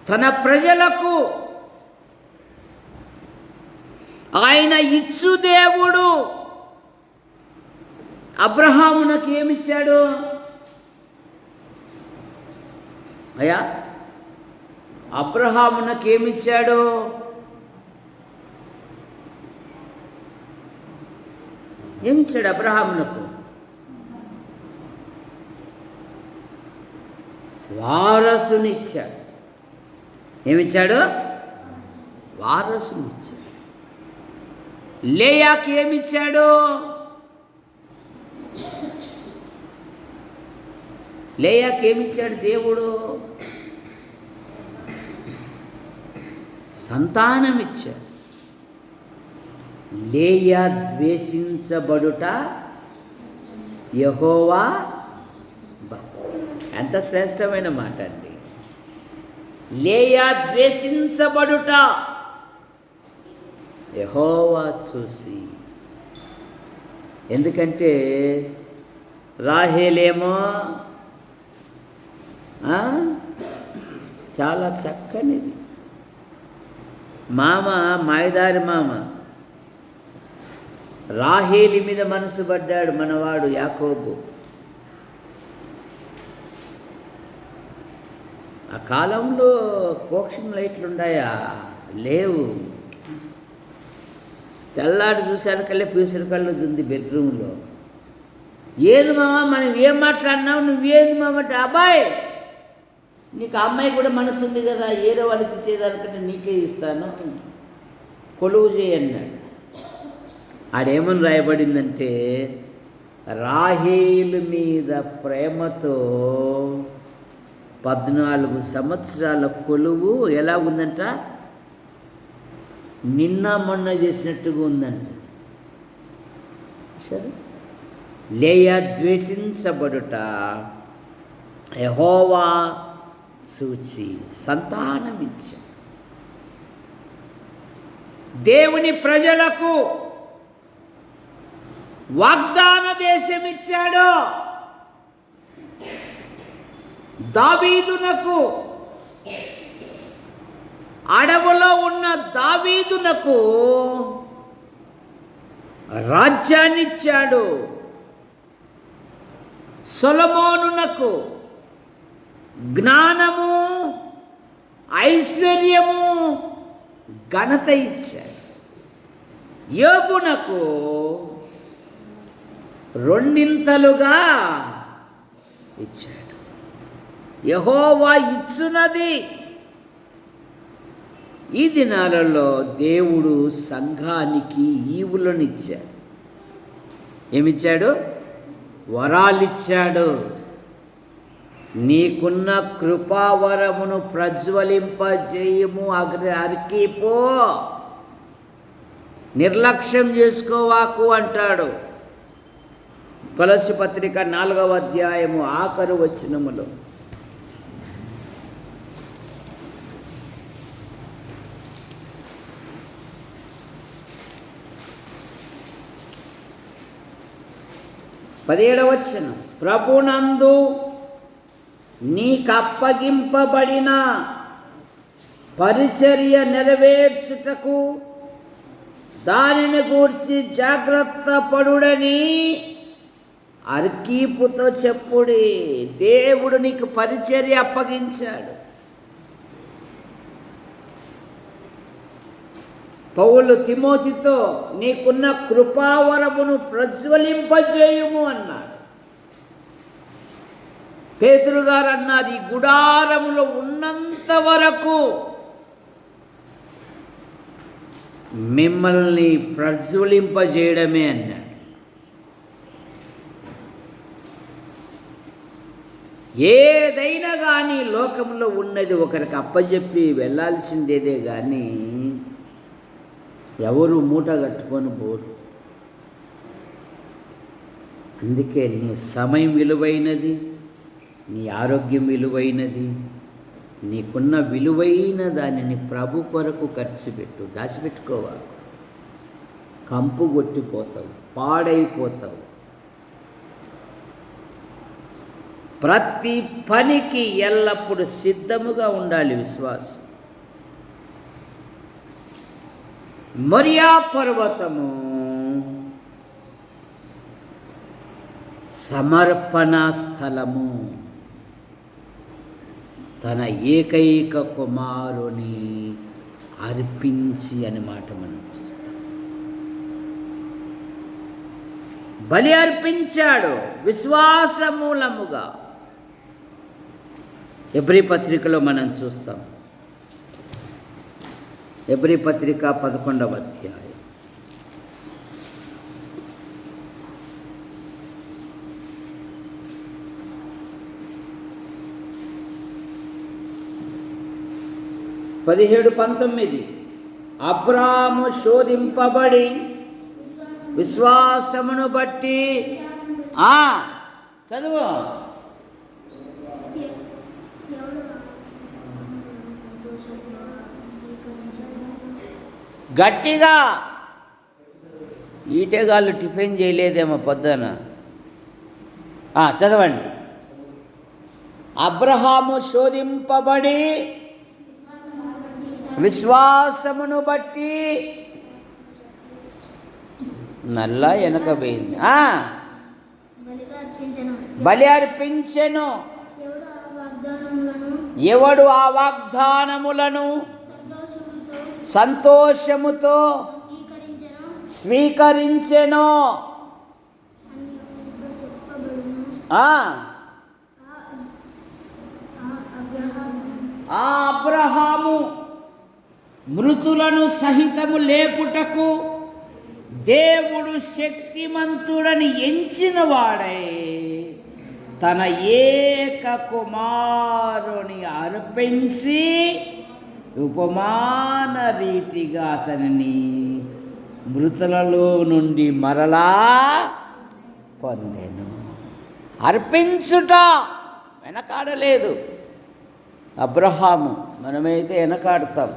తన ప్రజలకు. ఆయన ఇచ్చు దేవుడు. అబ్రహామునకు ఏమిచ్చాడు? అయ్యా, అబ్రహామునకు ఏమిచ్చాడు? ఏమిచ్చాడు అబ్రహామునకు? వారసునిచ్చాడు. ఏమిచ్చాడు? వారసునిచ్చాడు. లేయాకి ఏమిచ్చాడు? లేయాకి ఏమిచ్చాడు దేవుడు? సంతానం ఇచ్చాడు. లేయా ద్వేషించబడుట యెహోవా. ఎంత శ్రేష్టమైన మాట అండి. లేయా ద్వేషించబడుట యెహోవా చూసి. ఎందుకంటే రాహేలేమో చాలా చక్కనిది. మామ మాయదారి మామ రాహేలి మీద మనసు పడ్డాడు మనవాడు యాకోబు. ఆ కాలంలో పోక్షన్ లైట్లు ఉన్నాయా? లేవు. తెల్లారి చూసానికల్లా పీసుల కళ్ళు ఉంది బెడ్రూమ్లో. ఏది మామ మనం ఏం మాట్లాడినావు, నువ్వేది మామ అంటే, అబ్బాయి నీకు ఆ అమ్మాయి కూడా మనసు ఉంది కదా, ఏదో వాడికి ఇచ్చేదానికంటే నీకే ఇస్తాను, కొలువు చేయన్నాడు. ఆడేమని రాయబడిందంటే, రాహేలు మీద ప్రేమతో 14 సంవత్సరాల కొలువు ఎలా ఉందంట? నిన్న మొన్న చేసినట్టుగా ఉందంట. సరే, లేయా ద్వేషించబడుట యెహోవా చూచి సంతానమిచ్చాడు. దేవుని ప్రజలకు వాగ్దాన దేశం ఇచ్చాడు. దావీదునకు, అడవులో ఉన్న దావీదునకు రాజ్యాన్నిచ్చాడు. సొలొమోనునకు జ్ఞానము, ఐశ్వర్యము, ఘనత ఇచ్చాడు. యోబునకు 2 ఇచ్చాడు. యెహోవా ఇచ్చునది. ఈ దినాలలో దేవుడు సంఘానికి ఈవులనిచ్చాడు. ఏమిచ్చాడు? వరాలిచ్చాడు. నీకున్న కృపావరమును ప్రజ్వలింపజేయము, అరికిపో, నిర్లక్ష్యం చేసుకోవాకు అంటాడు. కొలస్సీ పత్రిక 4వ అధ్యాయము ఆఖరు వచనములో. పదిహేడవ వచనం, ప్రభునందు నీకప్పగింపబడిన పరిచర్య నెరవేర్చుటకు దానిని గూర్చి జాగ్రత్త పడుడని అర్కీపుతో చెప్పుడి. దేవుడు నీకు పరిచర్య అప్పగించాడు. పౌలు తిమోతితో నీకున్న కృపావరమును ప్రజ్వలింపజేయుము అన్నాడు. పేతురు గారు అన్నారు, ఈ గుడారములో ఉన్నంత వరకు మిమ్మల్ని ప్రజ్వలింపజేయడమే అన్నాడు. ఏదైనా కానీ లోకంలో ఉన్నది ఒకరికి అప్పచెప్పి వెళ్ళాల్సిందేదే కానీ ఎవరు మూట కట్టుకొని పోరు. అందుకే నీ సమయం విలువైనది, నీ ఆరోగ్యం విలువైనది, నీకున్న విలువైన దానిని ప్రభు కొరకు ఖర్చు పెట్టు. దాచిపెట్టుకోవాలి. కంపు కొట్టిపోతావు, పాడైపోతావు. ప్రతి పనికి ఎల్లప్పుడూ సిద్ధముగా ఉండాలి విశ్వాసం. మొరియా పర్వతము సమర్పణ స్థలము. తన ఏకైక కుమారుని అర్పించి అని మాట మనం చూస్తాం. బలి అర్పించాడు విశ్వాస మూలముగా. ఎబ్రీ పత్రికలో మనం చూస్తాం. ఎబ్రీ పత్రిక 11వ అధ్యాయం. పదిహేడు 19 అబ్రాము శోధింపబడి విశ్వాసమును బట్టి చదువు. గట్టిగా ఈటేగాళ్ళు టిఫిన్ చేయలేదేమో పొద్దున. చదవండి. అబ్రహాము శోధింపబడి విశ్వాసమును బట్టి నల్లా వెనకబోయింది. బలి అర్పించెను. ఎవడు ఆ వాగ్దానములను సంతోషముతో స్వీకరించెనో ఆ అబ్రహాము మృతులను సహితము లేపుటకు దేవుడు శక్తిమంతుడని ఎంచిన వాడై తన ఏక కుమారుని అర్పించి ఉపమాన రీతిగా అతనిని మృతులలో నుండి మరలా పొందెను. అర్పించుట వెనకాడలేదు అబ్రహాము. మనమైతే వెనకాడతాం.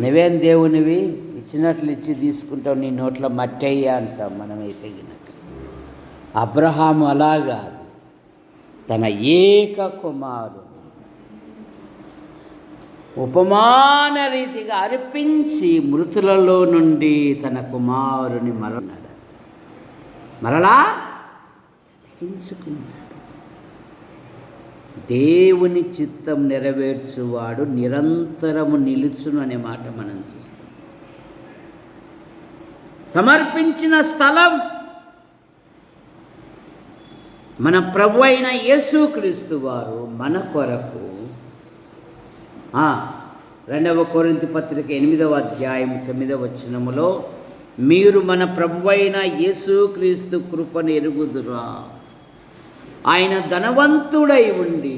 నువ్వేం దేవునివి, ఇచ్చినట్లు ఇచ్చి తీసుకుంటావు, నీ నోట్లో మట్టయ్యా అంటాం మనమైతే గినక. అబ్రహాము అలాగా తన ఏక కుమారుని ఉపమాన రీతిగా అర్పించి మృతులలో నుండి తన కుమారుని మరలా బ్రతికించుకున్నాడు. దేవుని చిత్తం నెరవేర్చువాడు నిరంతరము నిలుచును అనే మాట మనం చూస్తాం. సమర్పించిన స్థలం మన ప్రభు అయిన యేసుక్రీస్తు వారు మన కొరకు 2 కొరింథీ పత్రిక 8వ అధ్యాయం 9వ వచనములో మీరు మన ప్రభు అయిన యేసుక్రీస్తు కృపను ఎరుగుదురా, ఆయన ధనవంతుడై ఉండి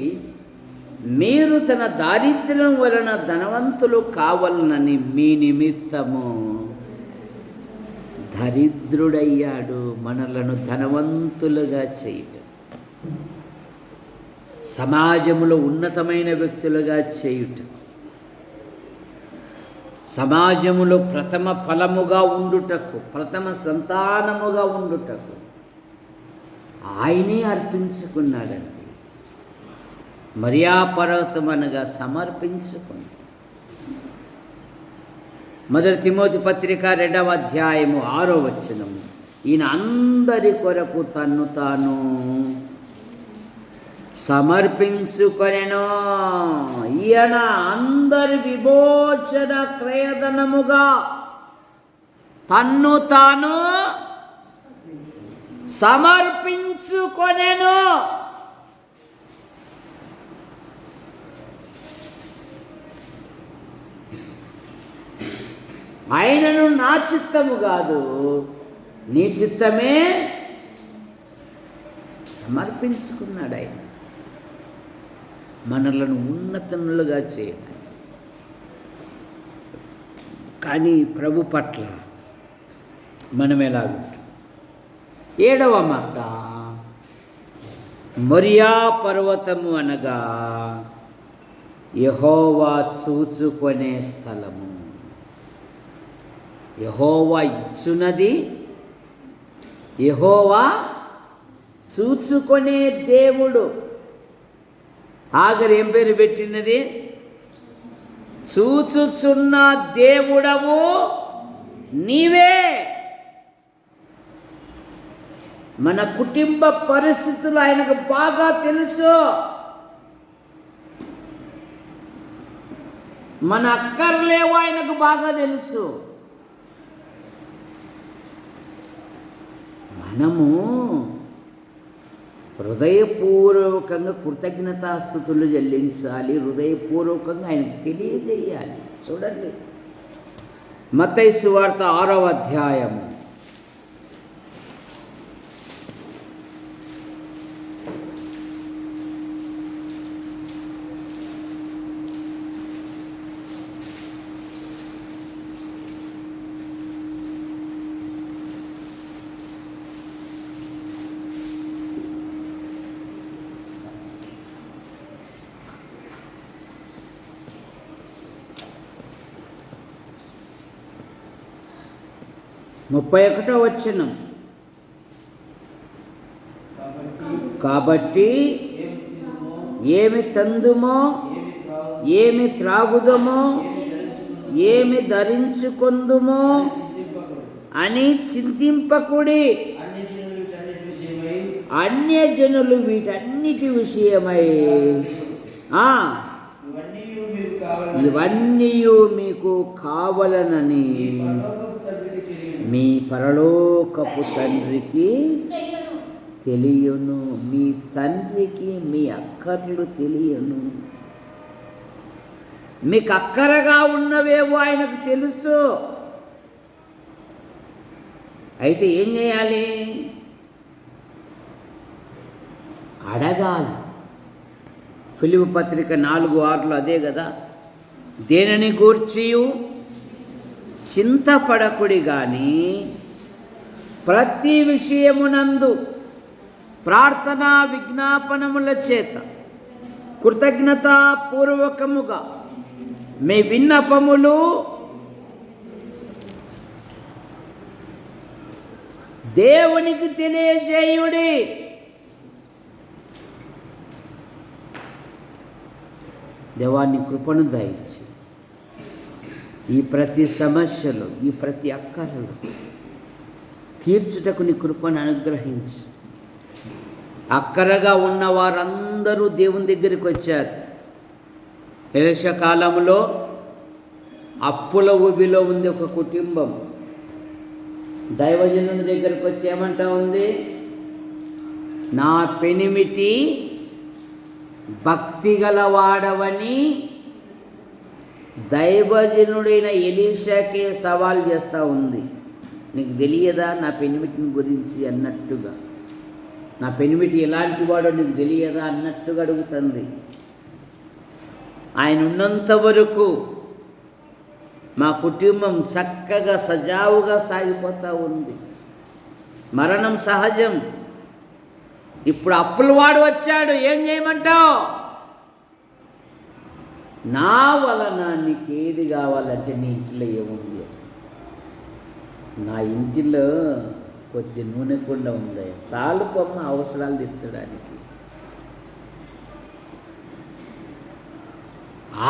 మీరు తన దారిద్ర్యం వలన ధనవంతులు కావాలనని మీ నిమిత్తము దరిద్రుడయ్యాడు. మనలను ధనవంతులుగా చేయటం, సమాజంలో ఉన్నతమైన వ్యక్తులుగా చేయుట, సమాజములో ప్రథమ ఫలముగా ఉండుటకు, ప్రథమ సంతానముగా ఉండుటకు ఆయనే అర్పించుకున్నాడండి. మరియా పర్వతం అనగా సమర్పించుకున్నాడు. 1 తిమోతి పత్రిక 2వ అధ్యాయము 6వ వచనము ఈయన అందరి కొరకు తన్ను తాను సమర్పించుకొనెను. ఈయన అందరి విమోచన క్రయధనముగా తన్ను తాను సమర్పించుకొనెను. ఆయనను నా చిత్తము కాదు నీ చిత్తమే సమర్పించుకున్నాడు. ఆయన మనలను ఉన్నతములుగా చేయాలి. కానీ ప్రభు పట్ల మనం ఎలాగుంటాం? 7వ మాట మొరియా పర్వతము అనగా యెహోవా చూచుకొనే స్థలము. యెహోవా ఇచ్చున్నది, యెహోవా చూచుకొనే దేవుడు. ఆగరు ఏం పేరు పెట్టినది? చూచుచున్న దేవుడవు నీవే. మన కుటుంబ పరిస్థితులు ఆయనకు బాగా తెలుసు. మన అక్కర్లేవో ఆయనకు బాగా తెలుసు. మనము హృదయపూర్వకంగా కృతజ్ఞతాస్తుతులు చెల్లించాలి. హృదయపూర్వకంగా ఆయనకు తెలియజేయాలి. చూడండి, మత్తయి సువార్త 6వ అధ్యాయము 31వ వచనం. కాబట్టి ఏమి తందుమో, ఏమి త్రాగుదమో, ఏమి ధరించుకొందుమో అని చింతింపకుడి. అన్యజనులు వీటన్నిటి విషయమై ఆ, ఇవన్నీ మీకు కావాలని ఇవన్నీ మీకు కావలనని మీ పరలోకపు తండ్రికి మీ పరలోకపు తండ్రికి తెలియను. మీ తండ్రికి మీ అక్కర్లు తెలియను. మీకు అక్కరగా ఉన్నవేవో ఆయనకు తెలుసు. అయితే ఏం చేయాలి? అడగాలి. ఫిలిప్పీ పత్రిక 4:6 అదే కదా. దేనిని గూర్చియు చింతపడకుడి గాని ప్రతి విషయమునందు ప్రార్థనా విజ్ఞాపనముల చేత కృతజ్ఞతాపూర్వకముగా మీ విన్నపములు దేవునికి తెలియజేయుడి. దేవాన్ని కృపను దయచి ఈ ప్రతి సమస్యలు, ఈ ప్రతి అక్కరలు తీర్చుటకు నీ కృపను అనుగ్రహించి. అక్కరగా ఉన్న వారందరూ దేవుని దగ్గరికి వచ్చారు. ఎలీషా కాలంలో అప్పుల ఊబిలో ఉంది ఒక కుటుంబం. దైవజనుని దగ్గరికి వచ్చి ఏమంటా ఉంది? నా పెనిమిటి భక్తి గలవాడవని దైవజనుడైన ఎలీషాకే సవాల్ చేస్తూ ఉంది. నీకు తెలియదా నా పెనిమిటిని గురించి అన్నట్టుగా, నా పెనిమిటి ఎలాంటి వాడో నీకు తెలియదా అన్నట్టుగా అడుగుతుంది. ఆయన ఉన్నంత వరకు మా కుటుంబం చక్కగా సజావుగా సాగిపోతూ ఉంది. మరణం సహజం. ఇప్పుడు అప్పుల వాడు వచ్చాడు, ఏం చేయమంటావు? నా వలన నీకు ఏది కావాలంటే నీ ఇంట్లో ఏముంది? నా ఇంటిలో కొద్ది నూనె కుండ ఉంది, చాలు పొమ్మ అవసరాలు తీర్చడానికి.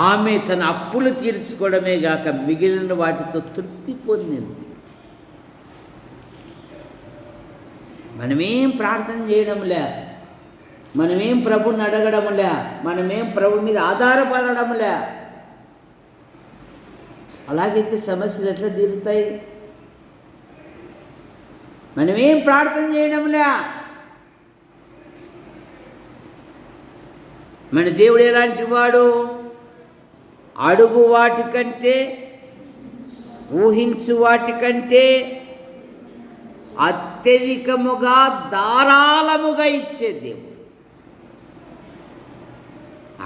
ఆమె తన అప్పులు తీర్చుకోవడమే గాక మిగిలిన వాటితో తృప్తి పొందింది. మనమేం ప్రార్థన చేయడంలే, మనమేం ప్రభుని అడగడంలే, మనమేం ప్రభు మీద ఆధారపడడంలే. అలాగైతే సమస్యలు ఎట్లా తీరుతాయి? మనమేం ప్రార్థన చేయడంలే. మన దేవుడు ఎలాంటి వాడు? అడుగు వాటికంటే, ఊహించు వాటికంటే అత్యధికముగా ధారాళముగా ఇచ్చే దేవుడు.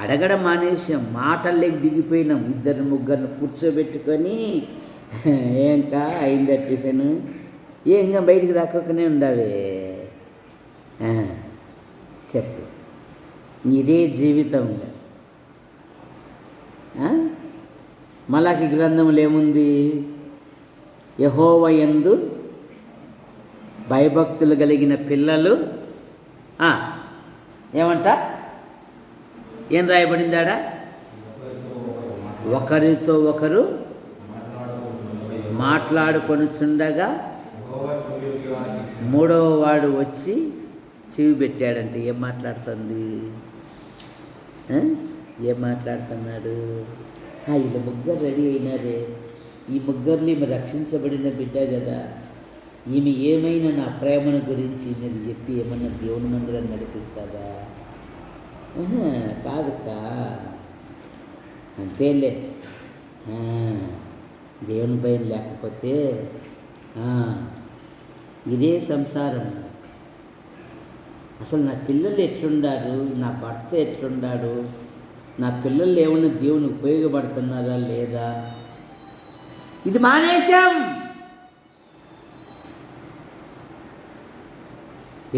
అడగడం మానేసాం, మాటల్లోకి దిగిపోయినాం. 2-3 కూర్చోబెట్టుకొని ఏంకా అయిందా టిఫిన్, ఏంగా బయటికి రాకనే ఉండవే చెప్పు. ఇదే జీవితంగా. మలాకి గ్రంథంలో ఏముంది? యెహోవా యందు భయభక్తులు కలిగిన పిల్లలు ఏమంట? ఏం రాయబడిందాడా? ఒకరితో ఒకరు మాట్లాడుకొనుచుండగా మూడవ వాడు వచ్చి చెవి పెట్టాడంటే ఏం మాట్లాడుతుంది? ఏం మాట్లాడుతున్నాడు? వీళ్ళ ముగ్గురు రెడీ అయినారే, ఈ ముగ్గురిని ఈమె రక్షించబడిన బిడ్డ కదా, ఈమె ఏమైనా నా ప్రేమను గురించి మీరు చెప్పి ఏమన్నా దేవుని మందిరం నడిపిస్తుందా? కాదుకా, అంతేలే. దేవుని భయం లేకపోతే ఇదే సంసారం. అసలు నా పిల్లలు ఎట్లుండారు, నా భర్త ఎట్లున్నాడు, నా పిల్లలు ఏమన్నా దేవుని ఉపయోగపడుతున్నారా లేదా? ఇది మానేశాం.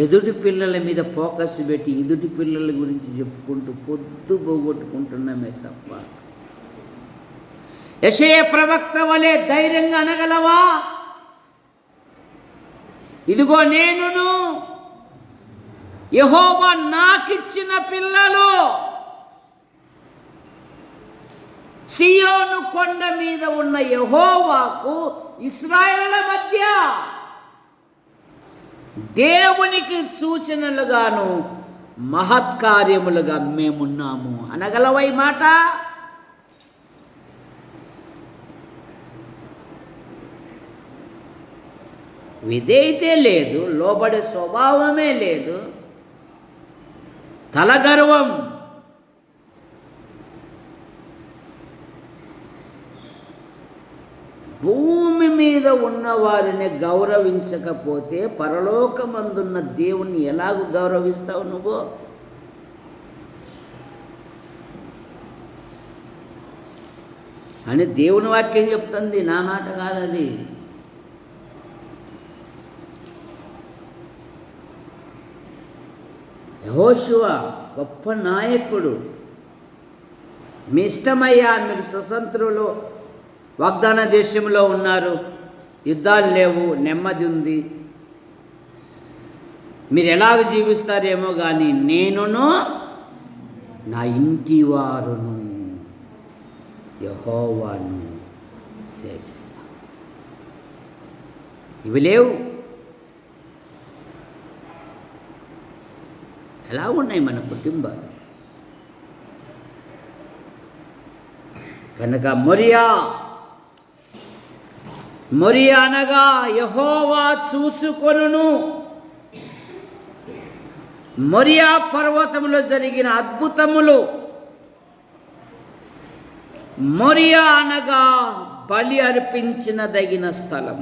ఎదుటి పిల్లల మీద ఫోకస్ పెట్టి ఎదుటి పిల్లల గురించి చెప్పుకుంటూ పొద్దు పోగొట్టుకుంటున్నామే తప్ప యెషయా ప్రవక్త వలె ధైర్యంగా అనగలవా? ఇదిగో నేనును యెహోవా నాకిచ్చిన పిల్లలు సియోను కొండ మీద ఉన్న యెహోవాకు ఇశ్రాయేలుల మధ్య దేవునికి సూచనలుగాను మహత్కార్యములుగా మేమున్నాము అనగలవై మాట. విధేయతే లేదు, లోబడే స్వభావమే లేదు, తలగర్వం. భూమి మీద ఉన్న వారిని గౌరవించకపోతే పరలోకమందున్న దేవుణ్ణి ఎలాగ గౌరవిస్తావు నువ్వు? అని దేవుని వాక్యం చెప్తుంది, నా మాట కాదది. యెహోషువ గొప్ప నాయకుడు. మీ ఇష్టమయ్యా, మీరు స్వతంత్రులు, వాగ్దాన దేశంలో ఉన్నారు, యుద్ధాలు లేవు, నెమ్మది ఉంది, మీరు ఎలాగ జీవిస్తారేమో కానీ నేనును నా ఇంటి వారును యెహోవాను సేవిస్తా. ఇవి లేవు. ఎలా ఉన్నాయి మన కుటుంబాలు? కనుక మొరియా అనగా యెహోవా చూసుకొనును. మొరియా పర్వతములో జరిగిన అద్భుతములు. మొరియా అనగా బలి అర్పించినదగిన స్థలం.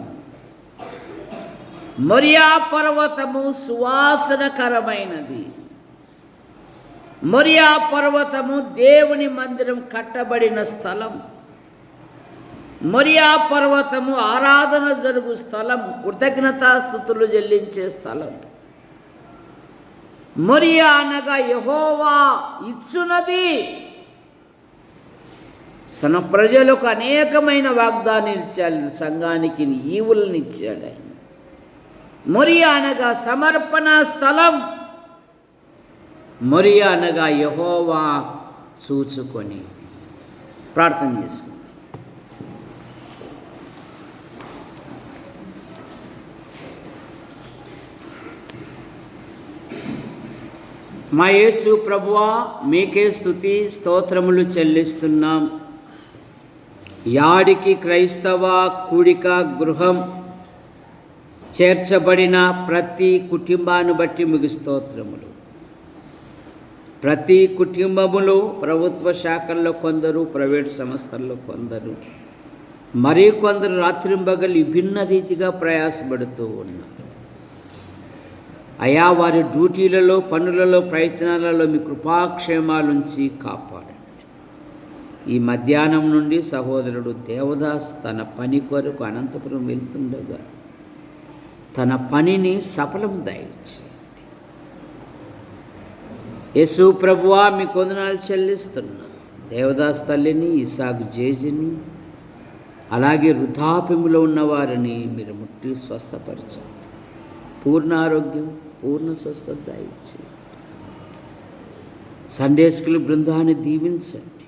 మొరియా పర్వతము సువాసనకరమైనది. మొరియా పర్వతము దేవుని మందిరం కట్టబడిన స్థలం. మొరియా పర్వతము ఆరాధన జరుగు స్థలం, కృతజ్ఞతాస్తుతులు చెల్లించే స్థలం. మొరియా అనగా యెహోవా ఇచ్చునది. తన ప్రజలకు అనేకమైన వాగ్దానాలు ఇచ్చాడు, సంఘానికి ఈవులను ఇచ్చాడు ఆయన. మొరియా అనగా సమర్పణ స్థలం. మొరియా అనగా యెహోవా చూచుకొని. ప్రార్థన చేసుకుంటాం. మా యేసు ప్రభువా, మీకే స్తుతి స్తోత్రములు చెల్లిస్తున్నాం. యాడికి క్రైస్తవ కూడిక గృహం చేర్చబడిన ప్రతి కుటుంబాన్ని బట్టి మీకు స్తోత్రములు. ప్రతి కుటుంబములు ప్రభుత్వ శాఖల్లో కొందరు, ప్రైవేట్ సంస్థల్లో కొందరు, మరీ కొందరు రాత్రింబగలు విభిన్న రీతిగా ప్రయాసపడుతూ ఉన్నారు. అయా, వారి డ్యూటీలలో, పనులలో, ప్రయత్నాలలో మీ కృపాక్షేమాలుంచి కాపాడండి. ఈ మధ్యాహ్నం నుండి సహోదరుడు దేవదాస్ తన పని కొరకు అనంతపురం వెళ్తుండగా తన పనిని సఫలం దయచేయండి. యేసు ప్రభువా, మీకు వందనాలు చెల్లిస్తున్నా. దేవదాస్ తల్లిని, ఇసాకు జేజిని, అలాగే వృద్ధాప్యములో ఉన్నవారిని మీరు ముట్టి స్వస్థపరచండి. పూర్ణ ఆరోగ్యం, పూర్ణ స్వస్థత దయచేయండి. సండే స్కూల్ బృందాన్ని దీవించండి.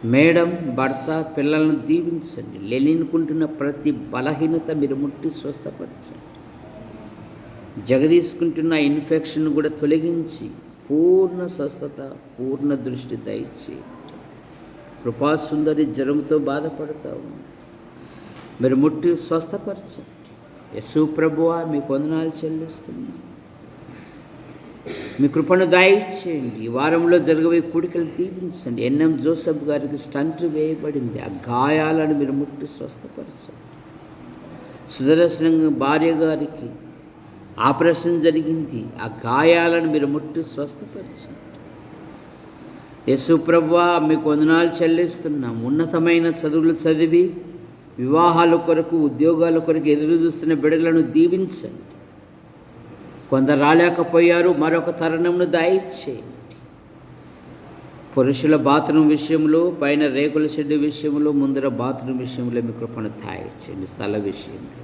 మేడం, భర్త, పిల్లలను దీవించండి. లేనినుకుంటున్న ప్రతి బలహీనత మీరు ముట్టి స్వస్థపరచండి. జగదీసుకుంటున్న ఇన్ఫెక్షన్ కూడా తొలగించి పూర్ణ స్వస్థత, పూర్ణ దృష్టి దయచేయండి. కృపాసుందరి జ్వరంతో బాధపడతా ఉంది, మీరు ముట్టి స్వస్థపరచండి. యేసు ప్రభువా, మీకు వందనాలు చెల్లిస్తున్నాను. మీ కృపను దయచేయండి. ఈ వారంలో జరగబోయే కూడికలు దీవించండి. ఎన్ఎం జోసెఫ్ గారికి స్టంట్ వేయబడింది, ఆ గాయాలను మీరు ముట్టి స్వస్థపరచండి. సుదర్శనం భార్య గారికి ఆపరేషన్ జరిగింది, ఆ గాయాలను మీరు ముట్టి స్వస్థపరచండి. యేసు ప్రభువా, మీకు వందనాలు చెల్లిస్తున్నాం. ఉన్నతమైన చదువులు చదివి వివాహాల కొరకు, ఉద్యోగాల కొరకు ఎదురు చూస్తున్న బిడ్డలను దీవించండి. కొందరు రాలేకపోయారు, మరొక తరుణంను దయచేయండి. పురుషుల బాత్రూమ్ విషయంలో, పైన రేకుల షెడ్ విషయంలో, ముందర బాత్రూమ్ విషయంలో మీ కృపను దయచేయండి. స్థల విషయంలో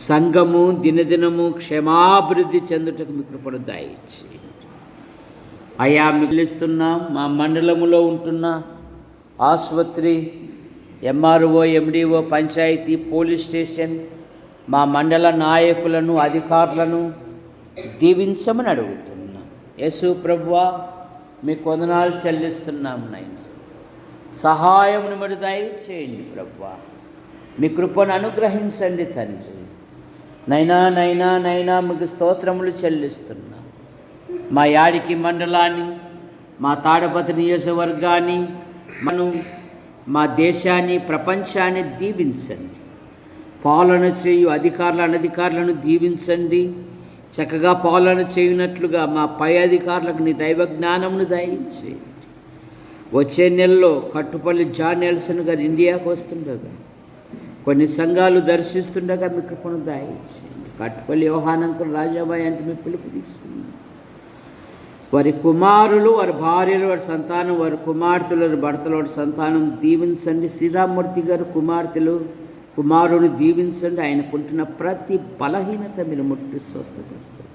సంఘము దినదినము క్షేమాభివృద్ధి చెందుటకు మీ కృపను దయచేయండి. అయా, మిగిలిస్తున్నాం. మా మండలములో ఉంటున్న ఆసుపత్రి, MRO, MDO, panchayat, police station, మా మండల నాయకులను, అధికారులను దీవించమని అడుగుతున్నాం. యేసు ప్రభువా మీకు వందనాలు చెల్లిస్తున్నాం నాయన. సహాయమును మరి దయచేయండి ప్రభువా. మీ కృపను అనుగ్రహించండి తండ్రి. నైనా మీకు స్తోత్రములు చెల్లిస్తున్నాం. మా యాడికి మండలాన్ని, మా తాడపత్రి నియోజకవర్గాన్ని, మా దేశాన్ని, ప్రపంచాన్ని దీవించండి. పాలన చేయు అధికారులు అనధికారులను దీవించండి. చక్కగా పాలన చేయునట్లుగా మా పై అధికారులకు నీ దైవ జ్ఞానమును దయచేయండి. వచ్చే నెలలో కట్టుపల్లి జాన్ నెల్సన్ గారు ఇండియాకు వస్తుండగా, కొన్ని సంఘాలు దర్శిస్తుండగా మీ కృపను దయచేయండి. కట్టుపల్లి యోహానంకులు రాజాబాయి అంటే మీ పిలుపు తీసుకున్నాం. వారి కుమారులు, వారి భార్యలు, వారి సంతానం, వారి కుమార్తెలు, వారి భర్తలు, వారి సంతానం దీవించండి. శ్రీరామ్మూర్తి గారు కుమారుని దీవించండి. ఆయనకుంటున్న ప్రతి బలహీనత మీరు ముట్టి స్వస్థపరచండి.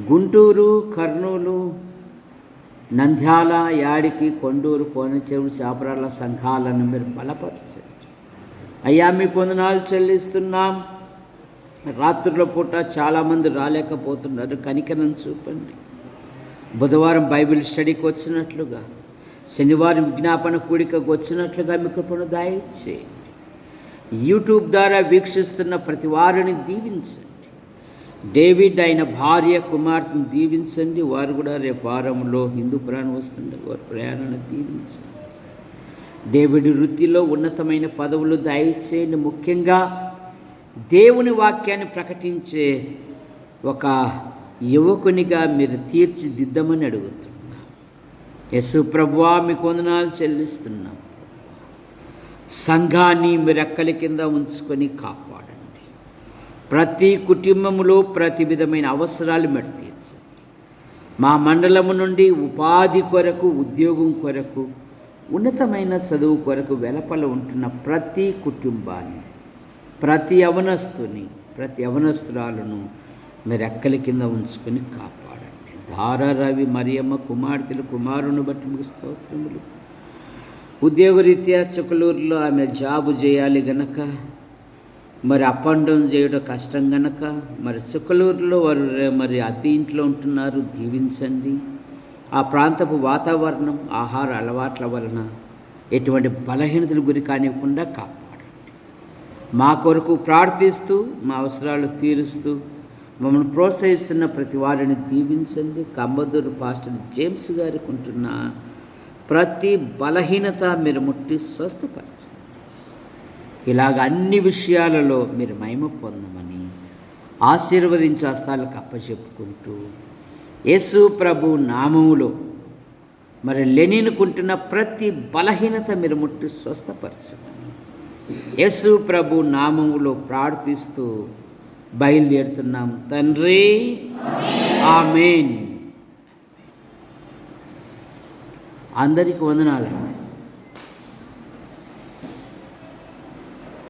గుంటూరు, కర్నూలు, నంద్యాల, యాడికి, కొండూరు, కోనచెరువు, చాపరాల సంఘాలను మీరు బలపరచండి. అయ్యా మీకు వందనాలు చెల్లిస్తున్నాం. రాత్రుల పూట చాలామంది రాలేకపోతున్నారు, కనికరం చూపండి. బుధవారం బైబిల్ స్టడీకి వచ్చినట్లుగా, శనివారం విజ్ఞాపన కూడికకు వచ్చినట్లుగా మీ కృపను దయచేయండి. యూట్యూబ్ ద్వారా వీక్షిస్తున్న ప్రతి వారిని దీవించండి. డేవిడ్ ఆయన భార్య, కుమార్తెను దీవించండి. వారు కూడా రేపు వారంలో హిందూపురాన్ని వస్తుండే వారి ప్రయాణాన్ని దీవించండి. డేవిడ్ వృత్తిలో ఉన్నతమైన పదవులు దయచేయండి. ముఖ్యంగా దేవుని వాక్యాన్ని ప్రకటించే ఒక యువకునిగా మీరు తీర్చిదిద్దమని అడుగుతున్నాం. యేసు ప్రభువా మీకు వందనాలు చెల్లిస్తున్నాం. సంఘాన్ని మీరు రెక్కల కింద ఉంచుకొని కాపాడండి. ప్రతి కుటుంబంలో ప్రతి విధమైన అవసరాలు మీరు తీర్చండి. మా మండలము నుండి ఉపాధి కొరకు, ఉద్యోగం కొరకు, ఉన్నతమైన చదువు కొరకు వెలపల ఉంటున్న ప్రతి కుటుంబాన్ని, ప్రతి యవనస్తురాలను మీరు రెక్కల కింద ఉంచుకొని కాపాడండి. ధారా రవి, మరియమ్మ కుమార్తెలు, కుమారుని బట్టి మీకు స్తోత్రములు. ఉద్యోగరీత్యా చుక్కలూరులో ఆమె జాబు చేయాలి గనక, మరి అప్ అండ్ డౌన్ చేయడం కష్టం గనక, మరి చుక్కలూరులో వారు మరి అద్దె ఇంట్లో ఉంటున్నారు, దీవించండి. ఆ ప్రాంతపు వాతావరణం, ఆహార అలవాట్ల వలన ఎటువంటి బలహీనతలు గురి కానివ్వకుండా కాపాడండి. మా కొరకు ప్రార్థిస్తూ, మా అవసరాలు తీరుస్తూ మమ్మల్ని ప్రోత్సహిస్తున్న ప్రతి వారిని దీవించండి. కంబదూరు పాస్టర్ జేమ్స్ గారికి ఉంటున్న ప్రతి బలహీనత మీరు ముట్టి స్వస్థపరచండి. ఇలాగ అన్ని విషయాలలో మీరు మహిమ పొందమని ఆశీర్వదించే హస్తాలకు అప్పచెప్పుకుంటూ, యేసు ప్రభు నామములో మరి లెనిన్కుంటున్న ప్రతి బలహీనత మీరు ముట్టి స్వస్థపరచమని యేసు ప్రభు నామములో ప్రార్థిస్తూ బయలుదేరుతున్నాం తండ్రి. ఆమేన్. అందరికీ వందనాలు.